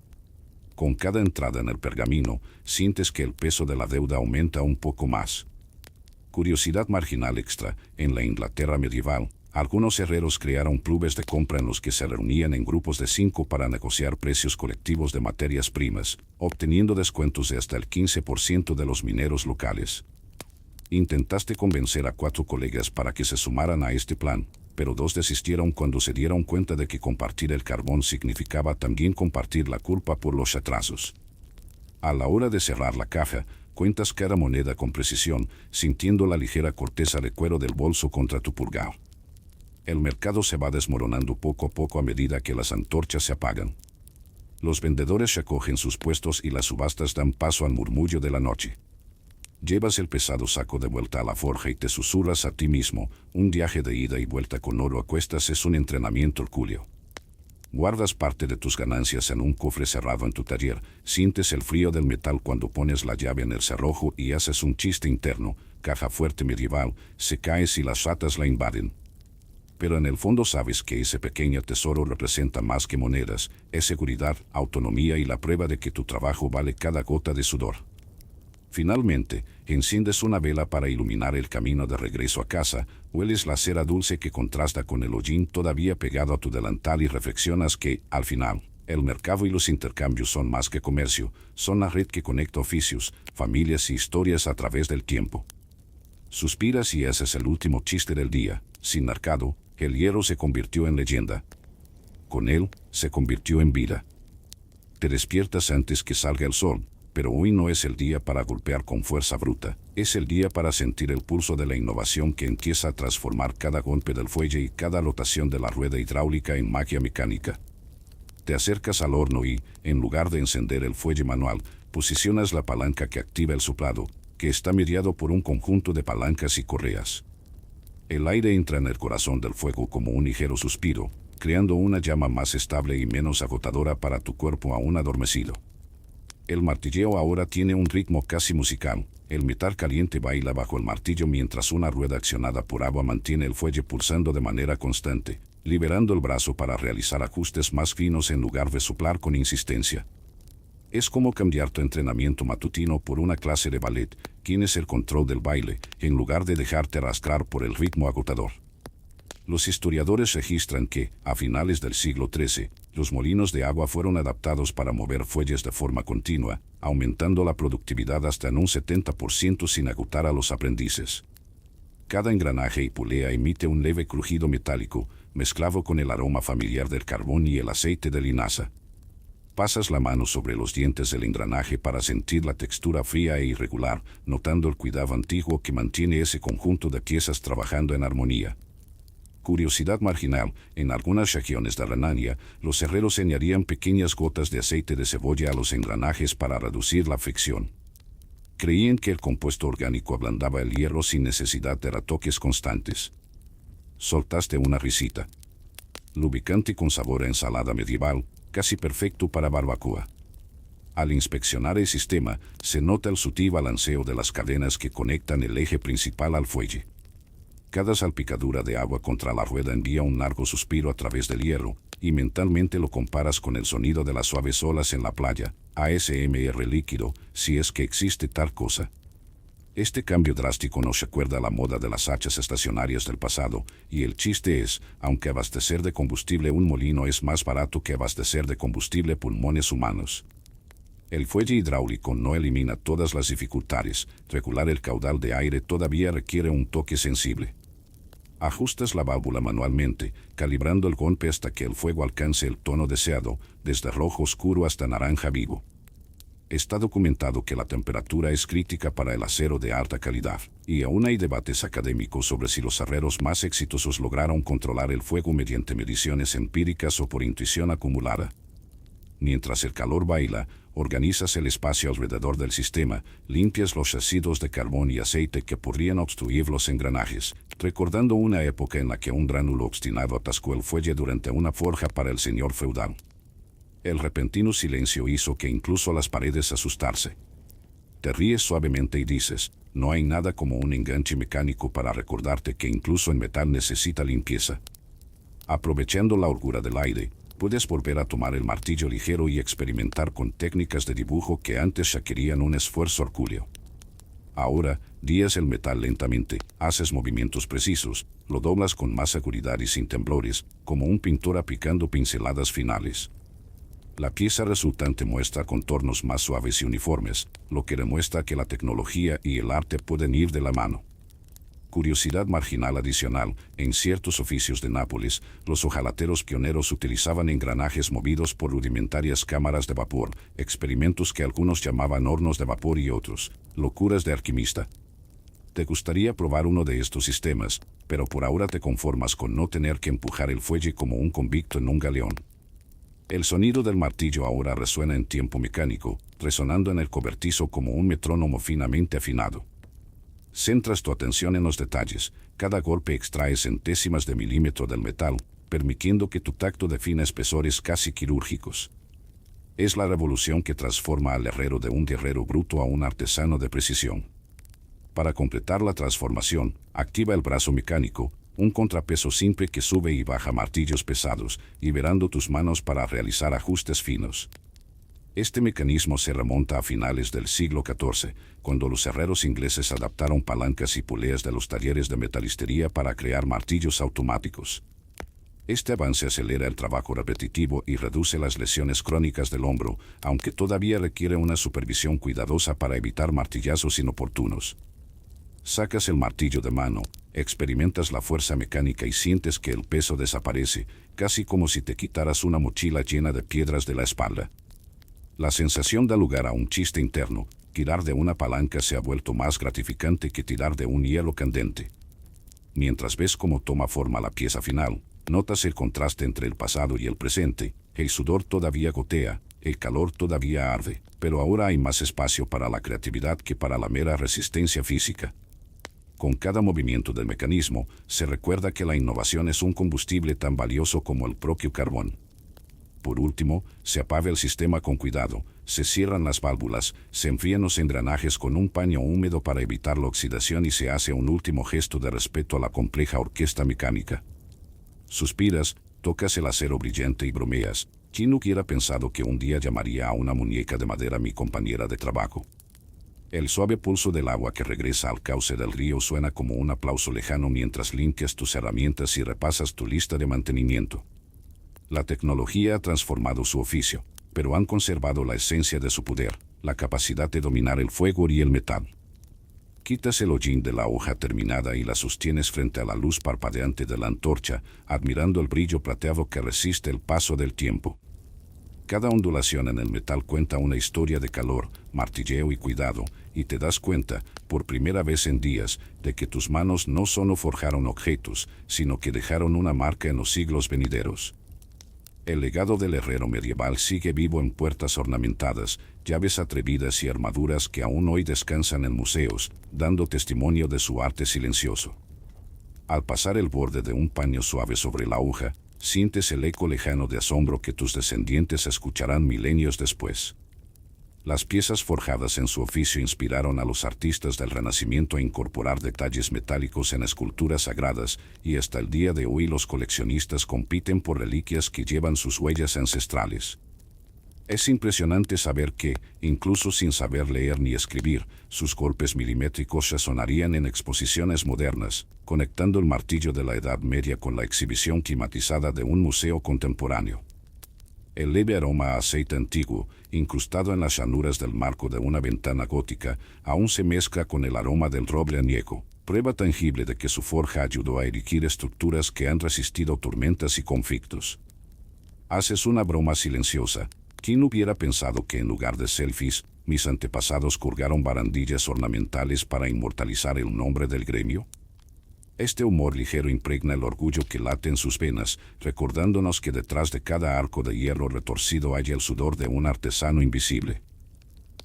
Con cada entrada en el pergamino, sientes que el peso de la deuda aumenta un poco más. Curiosidad marginal extra, en la Inglaterra medieval, algunos herreros crearon clubes de compra en los que se reunían en grupos de 5 para negociar precios colectivos de materias primas, obteniendo descuentos de hasta el 15% de los mineros locales. Intentaste convencer a 4 colegas para que se sumaran a este plan, pero 2 desistieron cuando se dieron cuenta de que compartir el carbón significaba también compartir la culpa por los atrasos. A la hora de cerrar la caja, cuentas cada moneda con precisión, sintiendo la ligera corteza de cuero del bolso contra tu pulgar. El mercado se va desmoronando poco a poco a medida que las antorchas se apagan. Los vendedores recogen sus puestos y las subastas dan paso al murmullo de la noche. Llevas el pesado saco de vuelta a la forja y te susurras a ti mismo, un viaje de ida y vuelta con oro a cuestas es un entrenamiento hercúleo. Guardas parte de tus ganancias en un cofre cerrado en tu taller, sientes el frío del metal cuando pones la llave en el cerrojo y haces un chiste interno, caja fuerte medieval, se cae si las ratas la invaden. Pero en el fondo sabes que ese pequeño tesoro representa más que monedas, es seguridad, autonomía y la prueba de que tu trabajo vale cada gota de sudor. Finalmente, enciendes una vela para iluminar el camino de regreso a casa, hueles la cera dulce que contrasta con el hollín todavía pegado a tu delantal y reflexionas que, al final, el mercado y los intercambios son más que comercio, son la red que conecta oficios, familias y historias a través del tiempo. Suspiras y haces el último chiste del día, sin mercado, el hierro se convirtió en leyenda. Con él, se convirtió en vida. Te despiertas antes que salga el sol. Pero hoy no es el día para golpear con fuerza bruta, es el día para sentir el pulso de la innovación que empieza a transformar cada golpe del fuelle y cada rotación de la rueda hidráulica en magia mecánica. Te acercas al horno y, en lugar de encender el fuelle manual, posicionas la palanca que activa el soplado, que está mediado por un conjunto de palancas y correas. El aire entra en el corazón del fuego como un ligero suspiro, creando una llama más estable y menos agotadora para tu cuerpo aún adormecido. El martilleo ahora tiene un ritmo casi musical, el metal caliente baila bajo el martillo mientras una rueda accionada por agua mantiene el fuelle pulsando de manera constante, liberando el brazo para realizar ajustes más finos en lugar de soplar con insistencia. Es como cambiar tu entrenamiento matutino por una clase de ballet, tienes el control del baile, en lugar de dejarte arrastrar por el ritmo agotador. Los historiadores registran que, a finales del siglo XIII, los molinos de agua fueron adaptados para mover fuelles de forma continua, aumentando la productividad hasta en un 70% sin agotar a los aprendices. Cada engranaje y polea emite un leve crujido metálico, mezclado con el aroma familiar del carbón y el aceite de linaza. Pasas la mano sobre los dientes del engranaje para sentir la textura fría e irregular, notando el cuidado antiguo que mantiene ese conjunto de piezas trabajando en armonía. Curiosidad marginal, en algunas regiones de Renania, los herreros añadían pequeñas gotas de aceite de cebolla a los engranajes para reducir la fricción. Creían que el compuesto orgánico ablandaba el hierro sin necesidad de retoques constantes. Soltaste una risita. Lubricante con sabor a ensalada medieval, casi perfecto para barbacoa. Al inspeccionar el sistema, se nota el sutil balanceo de las cadenas que conectan el eje principal al fuelle. Cada salpicadura de agua contra la rueda envía un largo suspiro a través del hierro, y mentalmente lo comparas con el sonido de las suaves olas en la playa, ASMR líquido, si es que existe tal cosa. Este cambio drástico nos recuerda la moda de las hachas estacionarias del pasado, y el chiste es, aunque abastecer de combustible un molino es más barato que abastecer de combustible pulmones humanos. El fuelle hidráulico no elimina todas las dificultades, regular el caudal de aire todavía requiere un toque sensible. Ajustas la válvula manualmente, calibrando el golpe hasta que el fuego alcance el tono deseado, desde rojo oscuro hasta naranja vivo. Está documentado que la temperatura es crítica para el acero de alta calidad, y aún hay debates académicos sobre si los herreros más exitosos lograron controlar el fuego mediante mediciones empíricas o por intuición acumulada. Mientras el calor baila, organizas el espacio alrededor del sistema, limpias los residuos de carbón y aceite que podrían obstruir los engranajes, recordando una época en la que un gránulo obstinado atascó el fuelle durante una forja para el señor feudal. El repentino silencio hizo que incluso las paredes asustaran. Te ríes suavemente y dices, no hay nada como un enganche mecánico para recordarte que incluso el metal necesita limpieza. Aprovechando la holgura del aire, puedes volver a tomar el martillo ligero y experimentar con técnicas de dibujo que antes requerían un esfuerzo hercúleo. Ahora, guías el metal lentamente, haces movimientos precisos, lo doblas con más seguridad y sin temblores, como un pintor aplicando pinceladas finales. La pieza resultante muestra contornos más suaves y uniformes, lo que demuestra que la tecnología y el arte pueden ir de la mano. Curiosidad marginal adicional, en ciertos oficios de Nápoles, los hojalateros pioneros utilizaban engranajes movidos por rudimentarias cámaras de vapor, experimentos que algunos llamaban hornos de vapor y otros, locuras de alquimista. Te gustaría probar uno de estos sistemas, pero por ahora te conformas con no tener que empujar el fuelle como un convicto en un galeón. El sonido del martillo ahora resuena en tiempo mecánico, resonando en el cobertizo como un metrónomo finamente afinado. Centras tu atención en los detalles, cada golpe extrae centésimas de milímetro del metal, permitiendo que tu tacto defina espesores casi quirúrgicos. Es la revolución que transforma al herrero de un guerrero bruto a un artesano de precisión. Para completar la transformación, activa el brazo mecánico, un contrapeso simple que sube y baja martillos pesados, liberando tus manos para realizar ajustes finos. Este mecanismo se remonta a finales del siglo XIV, cuando los herreros ingleses adaptaron palancas y poleas de los talleres de metalistería para crear martillos automáticos. Este avance acelera el trabajo repetitivo y reduce las lesiones crónicas del hombro, aunque todavía requiere una supervisión cuidadosa para evitar martillazos inoportunos. Sacas el martillo de mano, experimentas la fuerza mecánica y sientes que el peso desaparece, casi como si te quitaras una mochila llena de piedras de la espalda. La sensación da lugar a un chiste interno: tirar de una palanca se ha vuelto más gratificante que tirar de un hielo candente. Mientras ves cómo toma forma la pieza final, notas el contraste entre el pasado y el presente. El sudor todavía gotea, el calor todavía arde, pero ahora hay más espacio para la creatividad que para la mera resistencia física. Con cada movimiento del mecanismo, se recuerda que la innovación es un combustible tan valioso como el propio carbón. Por último, se apaga el sistema con cuidado, se cierran las válvulas, se enfrían los engranajes con un paño húmedo para evitar la oxidación y se hace un último gesto de respeto a la compleja orquesta mecánica. Suspiras, tocas el acero brillante y bromeas: ¿quién hubiera pensado que un día llamaría a una muñeca de madera mi compañera de trabajo? El suave pulso del agua que regresa al cauce del río suena como un aplauso lejano mientras limpias tus herramientas y repasas tu lista de mantenimiento. La tecnología ha transformado su oficio, pero han conservado la esencia de su poder, la capacidad de dominar el fuego y el metal. Quitas el hollín de la hoja terminada y la sostienes frente a la luz parpadeante de la antorcha, admirando el brillo plateado que resiste el paso del tiempo. Cada ondulación en el metal cuenta una historia de calor, martilleo y cuidado, y te das cuenta, por primera vez en días, de que tus manos no solo forjaron objetos, sino que dejaron una marca en los siglos venideros. El legado del herrero medieval sigue vivo en puertas ornamentadas, llaves atrevidas y armaduras que aún hoy descansan en museos, dando testimonio de su arte silencioso. Al pasar el borde de un paño suave sobre la hoja, sientes el eco lejano de asombro que tus descendientes escucharán milenios después. Las piezas forjadas en su oficio inspiraron a los artistas del Renacimiento a incorporar detalles metálicos en esculturas sagradas, y hasta el día de hoy los coleccionistas compiten por reliquias que llevan sus huellas ancestrales. Es impresionante saber que, incluso sin saber leer ni escribir, sus golpes milimétricos resonarían en exposiciones modernas, conectando el martillo de la Edad Media con la exhibición climatizada de un museo contemporáneo. El leve aroma a aceite antiguo, incrustado en las llanuras del marco de una ventana gótica, aún se mezcla con el aroma del roble añejo, prueba tangible de que su forja ayudó a erigir estructuras que han resistido tormentas y conflictos. Haces una broma silenciosa. ¿Quién hubiera pensado que en lugar de selfies, mis antepasados colgaron barandillas ornamentales para inmortalizar el nombre del gremio? Este humor ligero impregna el orgullo que late en sus venas, recordándonos que detrás de cada arco de hierro retorcido hay el sudor de un artesano invisible.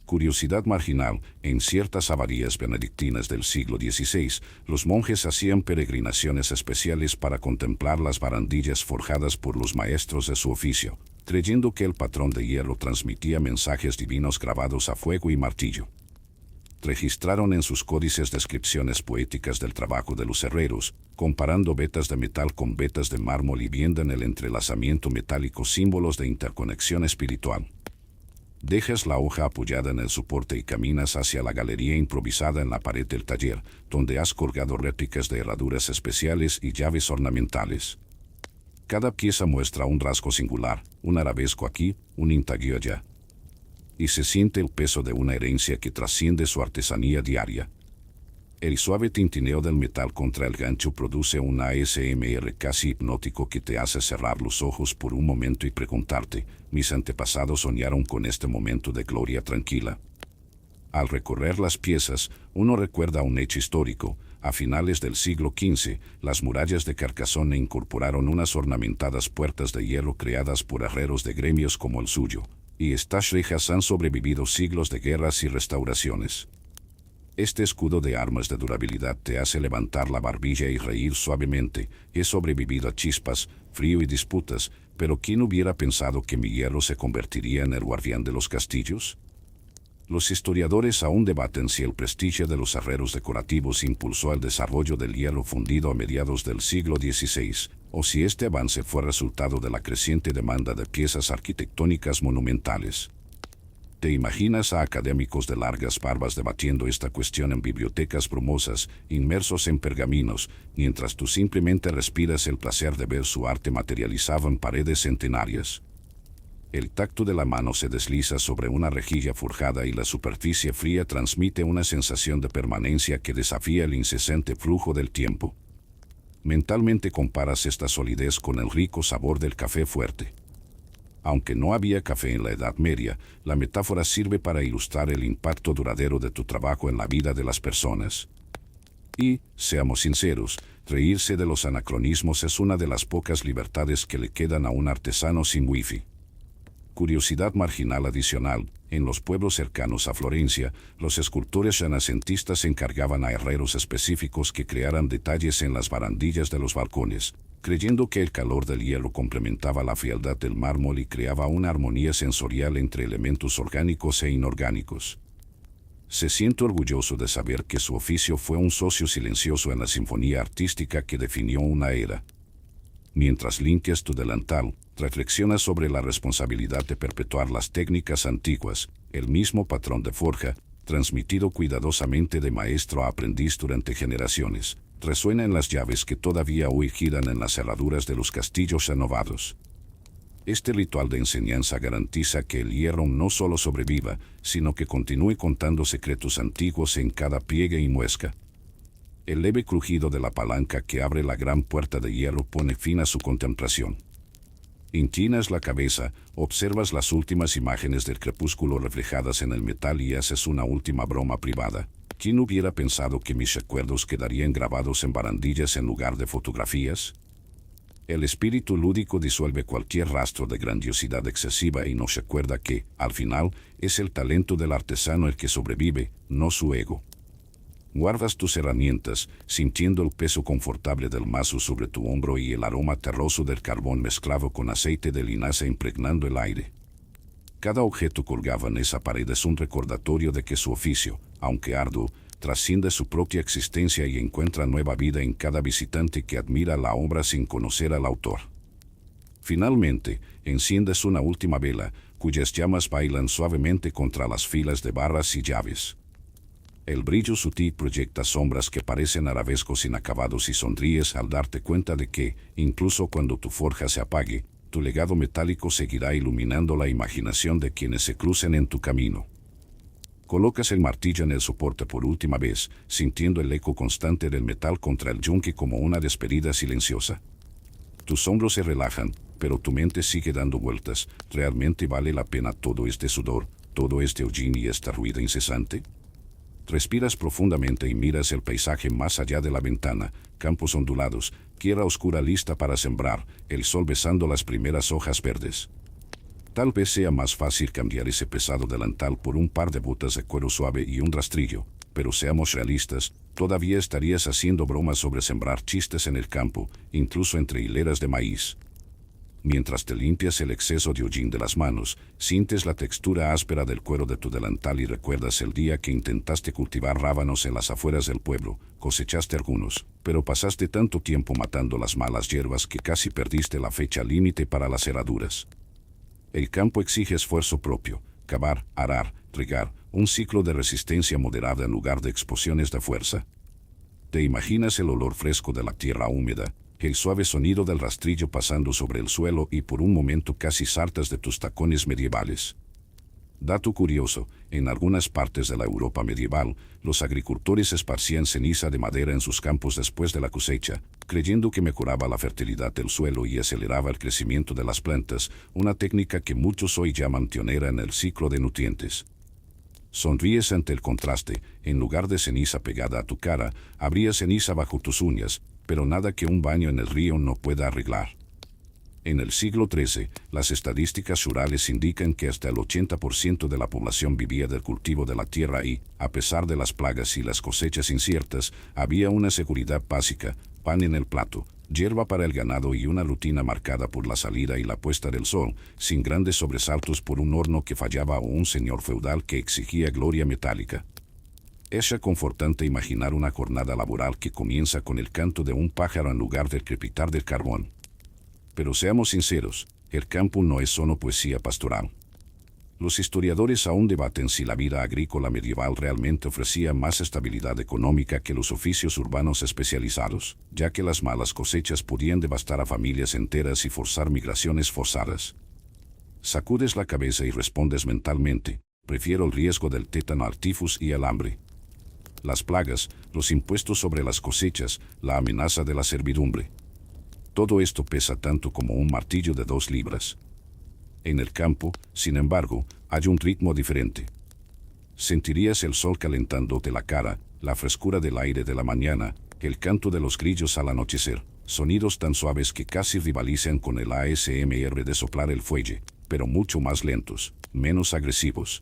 Curiosidad marginal: en ciertas abadías benedictinas del siglo XVI, los monjes hacían peregrinaciones especiales para contemplar las barandillas forjadas por los maestros de su oficio, creyendo que el patrón de hierro transmitía mensajes divinos grabados a fuego y martillo. Registraron en sus códices descripciones poéticas del trabajo de los herreros, comparando vetas de metal con vetas de mármol y viendo en el entrelazamiento metálico símbolos de interconexión espiritual. Dejas la hoja apoyada en el soporte y caminas hacia la galería improvisada en la pared del taller, donde has colgado réplicas de herraduras especiales y llaves ornamentales. Cada pieza muestra un rasgo singular, un arabesco aquí, un intaglio allá. Y se siente el peso de una herencia que trasciende su artesanía diaria. El suave tintineo del metal contra el gancho produce un ASMR casi hipnótico que te hace cerrar los ojos por un momento y preguntarte: ¿mis antepasados soñaron con este momento de gloria tranquila? Al recorrer las piezas, uno recuerda un hecho histórico: a finales del siglo XV, las murallas de Carcassonne incorporaron unas ornamentadas puertas de hierro creadas por herreros de gremios como el suyo, y estas rejas han sobrevivido siglos de guerras y restauraciones. Este escudo de armas de durabilidad te hace levantar la barbilla y reír suavemente. He sobrevivido a chispas, frío y disputas, pero ¿quién hubiera pensado que mi hierro se convertiría en el guardián de los castillos? Los historiadores aún debaten si el prestigio de los herreros decorativos impulsó el desarrollo del hierro fundido a mediados del siglo XVI, o si este avance fue resultado de la creciente demanda de piezas arquitectónicas monumentales. ¿Te imaginas a académicos de largas barbas debatiendo esta cuestión en bibliotecas brumosas, inmersos en pergaminos, mientras tú simplemente respiras el placer de ver su arte materializado en paredes centenarias? El tacto de la mano se desliza sobre una rejilla forjada y la superficie fría transmite una sensación de permanencia que desafía el incesante flujo del tiempo. Mentalmente comparas esta solidez con el rico sabor del café fuerte. Aunque no había café en la Edad Media, la metáfora sirve para ilustrar el impacto duradero de tu trabajo en la vida de las personas. Y, seamos sinceros, reírse de los anacronismos es una de las pocas libertades que le quedan a un artesano sin wifi. Curiosidad marginal adicional, en los pueblos cercanos a Florencia, los escultores renacentistas encargaban a herreros específicos que crearan detalles en las barandillas de los balcones, creyendo que el calor del hierro complementaba la frialdad del mármol y creaba una armonía sensorial entre elementos orgánicos e inorgánicos. Se siente orgulloso de saber que su oficio fue un socio silencioso en la sinfonía artística que definió una era. Mientras limpias tu delantal, reflexiona sobre la responsabilidad de perpetuar las técnicas antiguas, el mismo patrón de forja, transmitido cuidadosamente de maestro a aprendiz durante generaciones, resuena en las llaves que todavía hoy giran en las cerraduras de los castillos renovados. Este ritual de enseñanza garantiza que el hierro no solo sobreviva, sino que continúe contando secretos antiguos en cada pliegue y muesca. El leve crujido de la palanca que abre la gran puerta de hierro pone fin a su contemplación. Inclinas la cabeza, observas las últimas imágenes del crepúsculo reflejadas en el metal y haces una última broma privada. ¿Quién hubiera pensado que mis recuerdos quedarían grabados en barandillas en lugar de fotografías? El espíritu lúdico disuelve cualquier rastro de grandiosidad excesiva y nos recuerda que, al final, es el talento del artesano el que sobrevive, no su ego. Guardas tus herramientas, sintiendo el peso confortable del mazo sobre tu hombro y el aroma terroso del carbón mezclado con aceite de linaza impregnando el aire. Cada objeto colgado en esa pared es un recordatorio de que su oficio, aunque arduo, trasciende su propia existencia y encuentra nueva vida en cada visitante que admira la obra sin conocer al autor. Finalmente, enciendes una última vela, cuyas llamas bailan suavemente contra las filas de barras y llaves. El brillo sutil proyecta sombras que parecen arabescos inacabados y sonríes al darte cuenta de que, incluso cuando tu forja se apague, tu legado metálico seguirá iluminando la imaginación de quienes se crucen en tu camino. Colocas el martillo en el soporte por última vez, sintiendo el eco constante del metal contra el yunque como una despedida silenciosa. Tus hombros se relajan, pero tu mente sigue dando vueltas. ¿Realmente vale la pena todo este sudor, todo este hollín y esta ruida incesante? Respiras profundamente y miras el paisaje más allá de la ventana, campos ondulados, tierra oscura lista para sembrar, el sol besando las primeras hojas verdes. Tal vez sea más fácil cambiar ese pesado delantal por un par de botas de cuero suave y un rastrillo, pero seamos realistas, todavía estarías haciendo bromas sobre sembrar chistes en el campo, incluso entre hileras de maíz. Mientras te limpias el exceso de hollín de las manos, sientes la textura áspera del cuero de tu delantal y recuerdas el día que intentaste cultivar rábanos en las afueras del pueblo. Cosechaste algunos, pero pasaste tanto tiempo matando las malas hierbas que casi perdiste la fecha límite para las herraduras. El campo exige esfuerzo propio, cavar, arar, regar, un ciclo de resistencia moderada en lugar de explosiones de fuerza. Te imaginas el olor fresco de la tierra húmeda, el suave sonido del rastrillo pasando sobre el suelo y por un momento casi saltas de tus tacones medievales. Dato curioso, en algunas partes de la Europa medieval, los agricultores esparcían ceniza de madera en sus campos después de la cosecha, creyendo que mejoraba la fertilidad del suelo y aceleraba el crecimiento de las plantas, una técnica que muchos hoy llaman pionera en el ciclo de nutrientes. Sonríes ante el contraste, en lugar de ceniza pegada a tu cara, habría ceniza bajo tus uñas, pero nada que un baño en el río no pueda arreglar. En el siglo XIII, las estadísticas rurales indican que hasta el 80% de la población vivía del cultivo de la tierra y, a pesar de las plagas y las cosechas inciertas, había una seguridad básica, pan en el plato, hierba para el ganado y una rutina marcada por la salida y la puesta del sol, sin grandes sobresaltos por un horno que fallaba o un señor feudal que exigía gloria metálica. Es reconfortante imaginar una jornada laboral que comienza con el canto de un pájaro en lugar del crepitar del carbón. Pero seamos sinceros, el campo no es solo poesía pastoral. Los historiadores aún debaten si la vida agrícola medieval realmente ofrecía más estabilidad económica que los oficios urbanos especializados, ya que las malas cosechas podían devastar a familias enteras y forzar migraciones forzadas. Sacudes la cabeza y respondes mentalmente: prefiero el riesgo del tétano al tifus y el hambre. Las plagas, los impuestos sobre las cosechas, la amenaza de la servidumbre. Todo esto pesa tanto como un martillo de 2 libras. En el campo, sin embargo, hay un ritmo diferente. Sentirías el sol calentándote la cara, la frescura del aire de la mañana, el canto de los grillos al anochecer, sonidos tan suaves que casi rivalizan con el ASMR de soplar el fuelle, pero mucho más lentos, menos agresivos.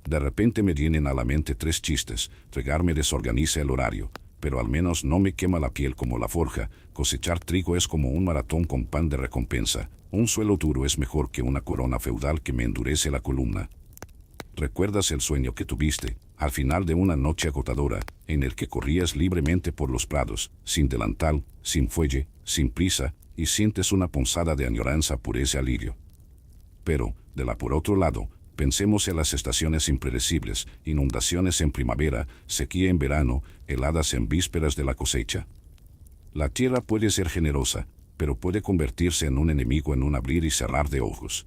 De repente me vienen a la mente 3 chistes: regar me desorganiza el horario, pero al menos no me quema la piel como la forja, cosechar trigo es como un maratón con pan de recompensa, un suelo duro es mejor que una corona feudal que me endurece la columna. ¿Recuerdas el sueño que tuviste, al final de una noche agotadora, en el que corrías libremente por los prados, sin delantal, sin fuelle, sin prisa, y sientes una punzada de añoranza por ese alivio? Pero, por otro lado, pensemos en las estaciones impredecibles: inundaciones en primavera, sequía en verano, heladas en vísperas de la cosecha. La tierra puede ser generosa, pero puede convertirse en un enemigo en un abrir y cerrar de ojos.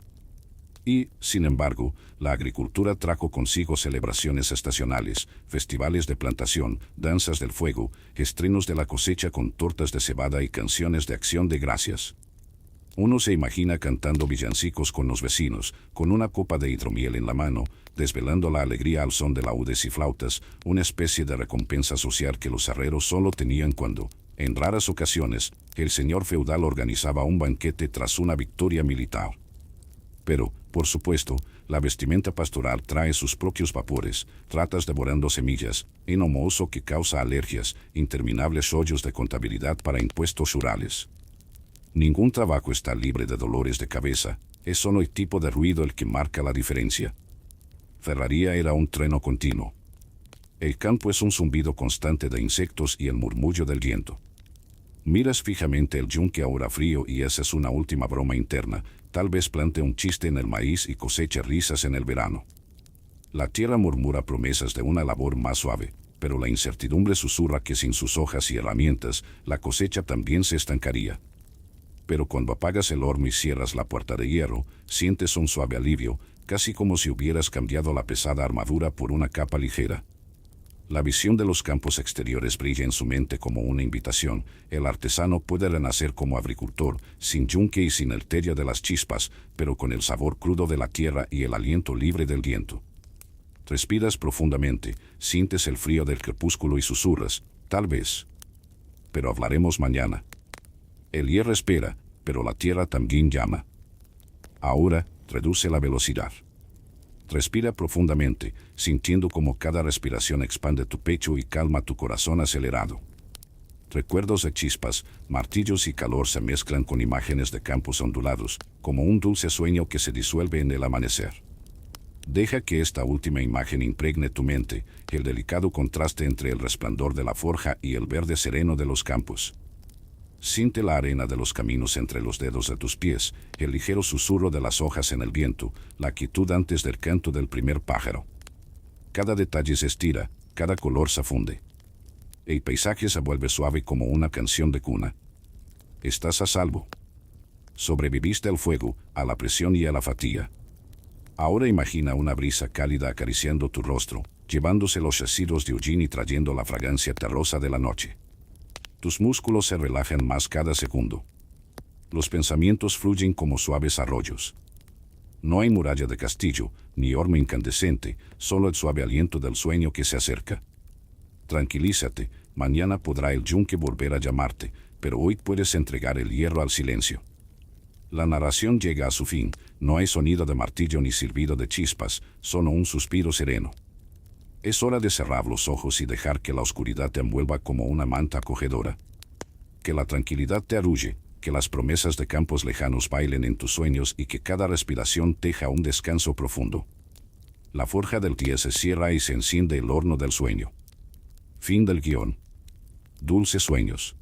Y, sin embargo, la agricultura trajo consigo celebraciones estacionales, festivales de plantación, danzas del fuego, estrenos de la cosecha con tortas de cebada y canciones de acción de gracias. Uno se imagina cantando villancicos con los vecinos, con una copa de hidromiel en la mano, desvelando la alegría al son de laúdes y flautas, una especie de recompensa social que los herreros solo tenían cuando, en raras ocasiones, el señor feudal organizaba un banquete tras una victoria militar. Pero, por supuesto, la vestimenta pastoral trae sus propios vapores: ratas devorando semillas, heno mohoso que causa alergias, interminables rollos de contabilidad para impuestos rurales. Ningún trabajo está libre de dolores de cabeza, es solo el tipo de ruido el que marca la diferencia. Ferraría era un trueno continuo. El campo es un zumbido constante de insectos y el murmullo del viento. Miras fijamente el yunque ahora frío y haces una última broma interna: tal vez plante un chiste en el maíz y coseche risas en el verano. La tierra murmura promesas de una labor más suave, pero la incertidumbre susurra que sin sus hojas y herramientas, la cosecha también se estancaría. Pero cuando apagas el horno y cierras la puerta de hierro, sientes un suave alivio, casi como si hubieras cambiado la pesada armadura por una capa ligera. La visión de los campos exteriores brilla en su mente como una invitación: el artesano puede renacer como agricultor, sin yunque y sin el tedio de las chispas, pero con el sabor crudo de la tierra y el aliento libre del viento. Respiras profundamente, sientes el frío del crepúsculo y susurras: tal vez. Pero hablaremos mañana. El hierro espera, pero la tierra también llama. Ahora, reduce la velocidad. Respira profundamente, sintiendo como cada respiración expande tu pecho y calma tu corazón acelerado. Recuerdos de chispas, martillos y calor se mezclan con imágenes de campos ondulados, como un dulce sueño que se disuelve en el amanecer. Deja que esta última imagen impregne tu mente, el delicado contraste entre el resplandor de la forja y el verde sereno de los campos. Siente la arena de los caminos entre los dedos de tus pies, el ligero susurro de las hojas en el viento, la quietud antes del canto del primer pájaro. Cada detalle se estira, cada color se funde. El paisaje se vuelve suave como una canción de cuna. Estás a salvo. Sobreviviste al fuego, a la presión y a la fatiga. Ahora imagina una brisa cálida acariciando tu rostro, llevándose los residuos de hollín y trayendo la fragancia terrosa de la noche. Tus músculos se relajan más cada segundo. Los pensamientos fluyen como suaves arroyos. No hay muralla de castillo, ni horno incandescente, solo el suave aliento del sueño que se acerca. Tranquilízate, mañana podrá el yunque volver a llamarte, pero hoy puedes entregar el hierro al silencio. La narración llega a su fin, no hay sonido de martillo ni silbido de chispas, solo un suspiro sereno. Es hora de cerrar los ojos y dejar que la oscuridad te envuelva como una manta acogedora. Que la tranquilidad te arrulle, que las promesas de campos lejanos bailen en tus sueños y que cada respiración teja un descanso profundo. La forja del día se cierra y se enciende el horno del sueño. Fin del guión. Dulces sueños.